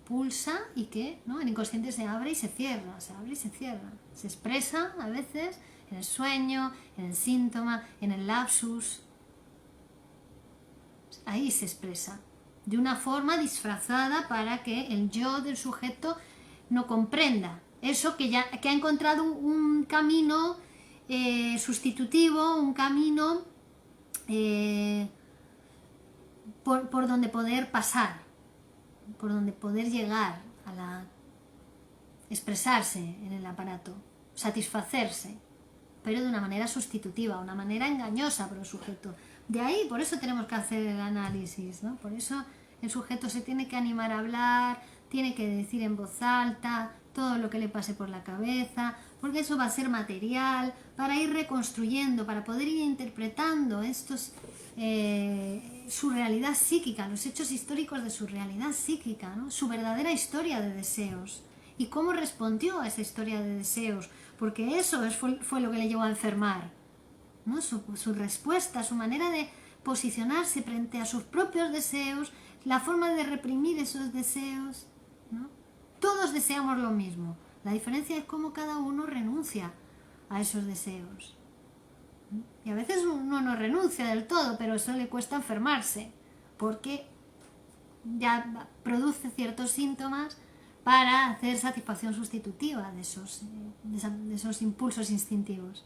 pulsa y que, ¿no? El inconsciente se abre y se cierra, se abre y se cierra. Se expresa a veces en el sueño, en el síntoma, en el lapsus. Ahí se expresa de una forma disfrazada para que el yo del sujeto no comprenda eso que ha encontrado un camino sustitutivo, un camino por donde poder pasar, por donde poder llegar a expresarse en el aparato, satisfacerse, pero de una manera sustitutiva, una manera engañosa para el sujeto. De ahí, por eso tenemos que hacer el análisis, ¿no? Por eso el sujeto se tiene que animar a hablar, tiene que decir en voz alta todo lo que le pase por la cabeza, porque eso va a ser material para ir reconstruyendo, para poder ir interpretando su realidad psíquica, los hechos históricos de su realidad psíquica, ¿no? Su verdadera historia de deseos y cómo respondió a esa historia de deseos, porque eso fue lo que le llevó a enfermar, ¿no? Su respuesta, su manera de posicionarse frente a sus propios deseos, la forma de reprimir esos deseos, ¿no? Todos deseamos lo mismo, la diferencia es cómo cada uno renuncia a esos deseos. Y a veces uno no renuncia del todo, pero eso le cuesta enfermarse, porque ya produce ciertos síntomas para hacer satisfacción sustitutiva de esos impulsos instintivos.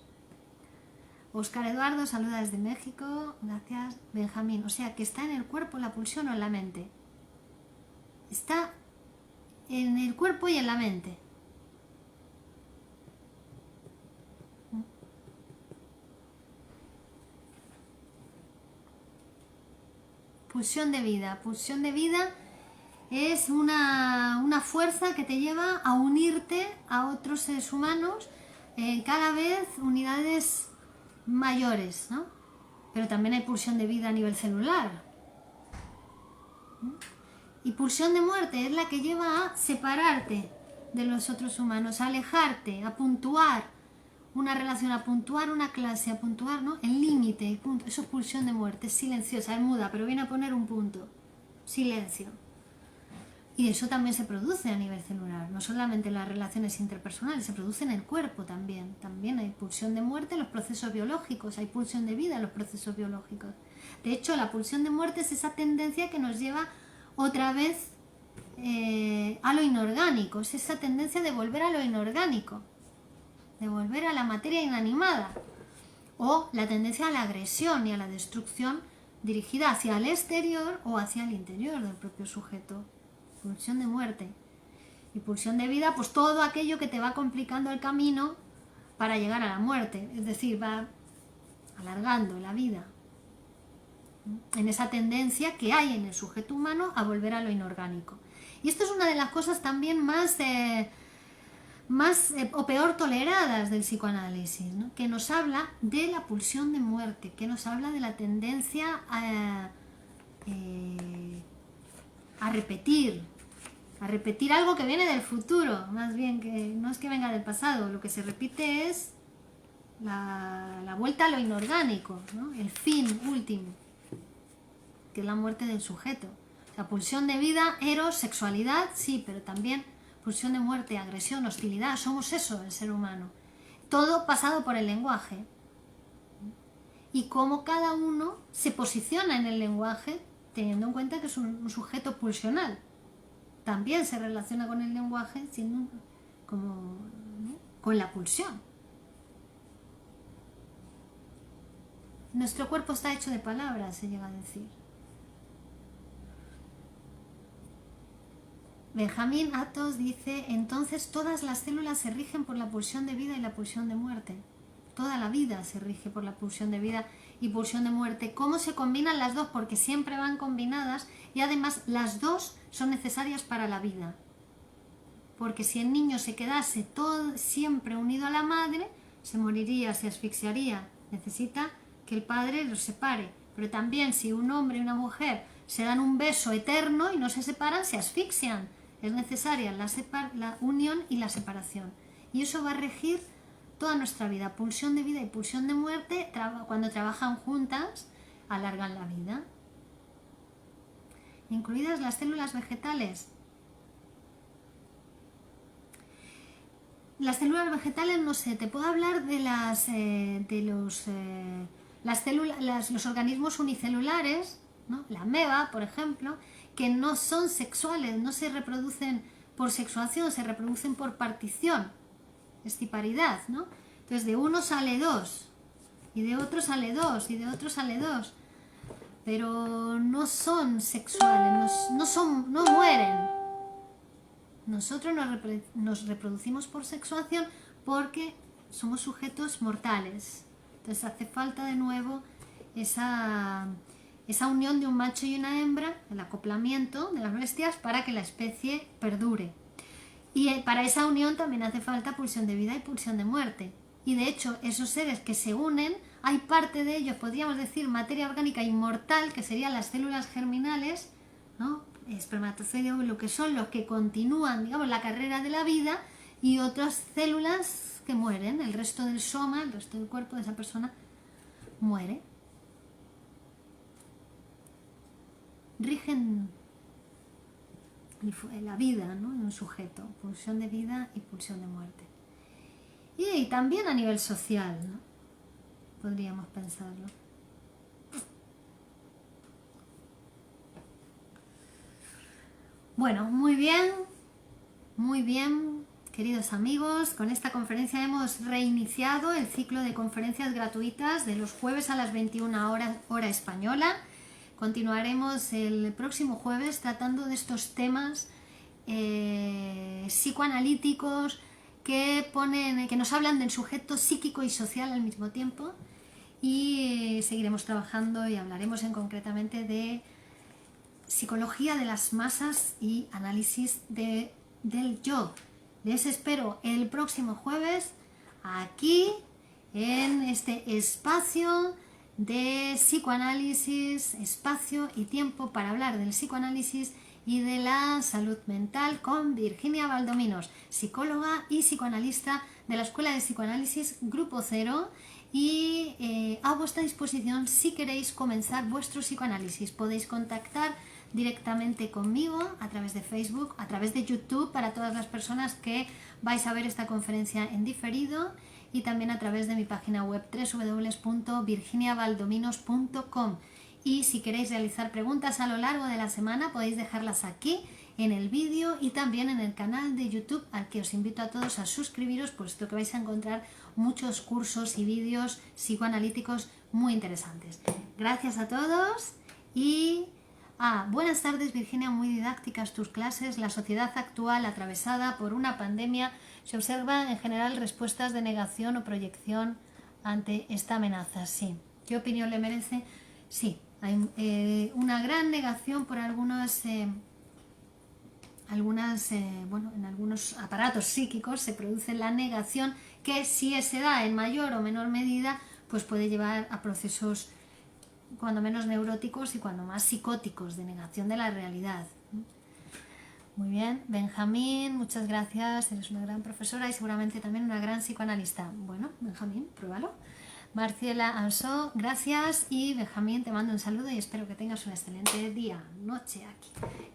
Óscar Eduardo saluda desde México, gracias. Benjamín, o sea que está en el cuerpo la pulsión o en la mente. Está en el cuerpo y en la mente. Pulsión de vida. Pulsión de vida es una fuerza que te lleva a unirte a otros seres humanos, cada vez unidades mayores, ¿no? Pero también hay pulsión de vida a nivel celular. Y pulsión de muerte es la que lleva a separarte de los otros humanos, a alejarte, a puntuar una relación, a puntuar una clase, a puntuar, ¿no?, el límite, punto. Eso es pulsión de muerte, es silenciosa, es muda, pero viene a poner un punto. Silencio. Y eso también se produce a nivel celular, no solamente en las relaciones interpersonales, se produce en el cuerpo también. También hay pulsión de muerte en los procesos biológicos, hay pulsión de vida en los procesos biológicos. De hecho, la pulsión de muerte es esa tendencia que nos lleva otra vez a lo inorgánico, es esa tendencia de volver a lo inorgánico, de volver a la materia inanimada, o la tendencia a la agresión y a la destrucción dirigida hacia el exterior o hacia el interior del propio sujeto. Pulsión de muerte. Y pulsión de vida, pues todo aquello que te va complicando el camino para llegar a la muerte, es decir, va alargando la vida, en esa tendencia que hay en el sujeto humano a volver a lo inorgánico. Y esto es una de las cosas también más o peor toleradas del psicoanálisis, ¿no?, que nos habla de la pulsión de muerte, que nos habla de la tendencia a repetir algo que viene del futuro, más bien, que no es que venga del pasado. Lo que se repite es la vuelta a lo inorgánico, ¿no?, el fin último, que es la muerte del sujeto. La pulsión de vida, eros, sexualidad, sí, pero también pulsión de muerte, agresión, hostilidad. Somos eso, el ser humano. Todo pasado por el lenguaje. Y cómo cada uno se posiciona en el lenguaje, teniendo en cuenta que es un sujeto pulsional. También se relaciona con el lenguaje siendo como, ¿no?, con la pulsión. Nuestro cuerpo está hecho de palabras, se llega a decir. Benjamín Atos dice, entonces todas las células se rigen por la pulsión de vida y la pulsión de muerte. Toda la vida se rige por la pulsión de vida y pulsión de muerte. ¿Cómo se combinan las dos? Porque siempre van combinadas y además las dos son necesarias para la vida. Porque si el niño se quedase todo siempre unido a la madre, se moriría, se asfixiaría. Necesita que el padre los separe. Pero también si un hombre y una mujer se dan un beso eterno y no se separan, se asfixian. Es necesaria la unión y la separación. Y eso va a regir toda nuestra vida. Pulsión de vida y pulsión de muerte, cuando trabajan juntas, alargan la vida. Incluidas las células vegetales. Las células vegetales, no sé, te puedo hablar de los organismos unicelulares, ¿no?, la ameba, por ejemplo, que no son sexuales, no se reproducen por sexuación, se reproducen por partición, esciparidad, ¿no? Entonces de uno sale dos, y de otro sale dos, y de otro sale dos, pero no son sexuales, no mueren. Nosotros nos reproducimos por sexuación porque somos sujetos mortales. Entonces hace falta de nuevo esa unión de un macho y una hembra, el acoplamiento de las bestias para que la especie perdure. Y para esa unión también hace falta pulsión de vida y pulsión de muerte. Y de hecho, esos seres que se unen, hay parte de ellos, podríamos decir, materia orgánica inmortal, que serían las células germinales, ¿no?, espermatozoide, lo que son los que continúan, digamos, la carrera de la vida, y otras células que mueren. El resto del soma, el resto del cuerpo de esa persona muere. Rigen la vida, ¿no?, de un sujeto, pulsión de vida y pulsión de muerte. Y también a nivel social, ¿no?, podríamos pensarlo. Bueno, muy bien, queridos amigos. Con esta conferencia hemos reiniciado el ciclo de conferencias gratuitas de los jueves a las 21 horas, hora española. Continuaremos el próximo jueves tratando de estos temas psicoanalíticos que nos hablan del sujeto psíquico y social al mismo tiempo. Y seguiremos trabajando y hablaremos concretamente de psicología de las masas y análisis del yo. Les espero el próximo jueves aquí en este espacio de psicoanálisis, espacio y tiempo para hablar del psicoanálisis y de la salud mental con Virginia Valdominos, psicóloga y psicoanalista de la Escuela de Psicoanálisis Grupo Cero, y a vuestra disposición si queréis comenzar vuestro psicoanálisis. Podéis contactar directamente conmigo a través de Facebook, a través de YouTube para todas las personas que vais a ver esta conferencia en diferido, y también a través de mi página web www.virginiavaldominos.com. Y si queréis realizar preguntas a lo largo de la semana podéis dejarlas aquí en el vídeo y también en el canal de YouTube, al que os invito a todos a suscribiros, puesto que vais a encontrar muchos cursos y vídeos psicoanalíticos muy interesantes. Gracias a todos y buenas tardes, Virginia. Muy didácticas tus clases. La sociedad actual atravesada por una pandemia, se observa en general respuestas de negación o proyección ante esta amenaza. Sí. ¿Qué opinión le merece? Sí, hay una gran negación por en algunos aparatos psíquicos se produce la negación, que si se da en mayor o menor medida, pues puede llevar a procesos cuando menos neuróticos y cuando más psicóticos de negación de la realidad. Muy bien, Benjamín, muchas gracias, eres una gran profesora y seguramente también una gran psicoanalista. Bueno, Benjamín, pruébalo. Marciela Ansó, gracias, y Benjamín, te mando un saludo y espero que tengas un excelente día, noche aquí.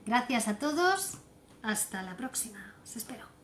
Gracias a todos, hasta la próxima, os espero.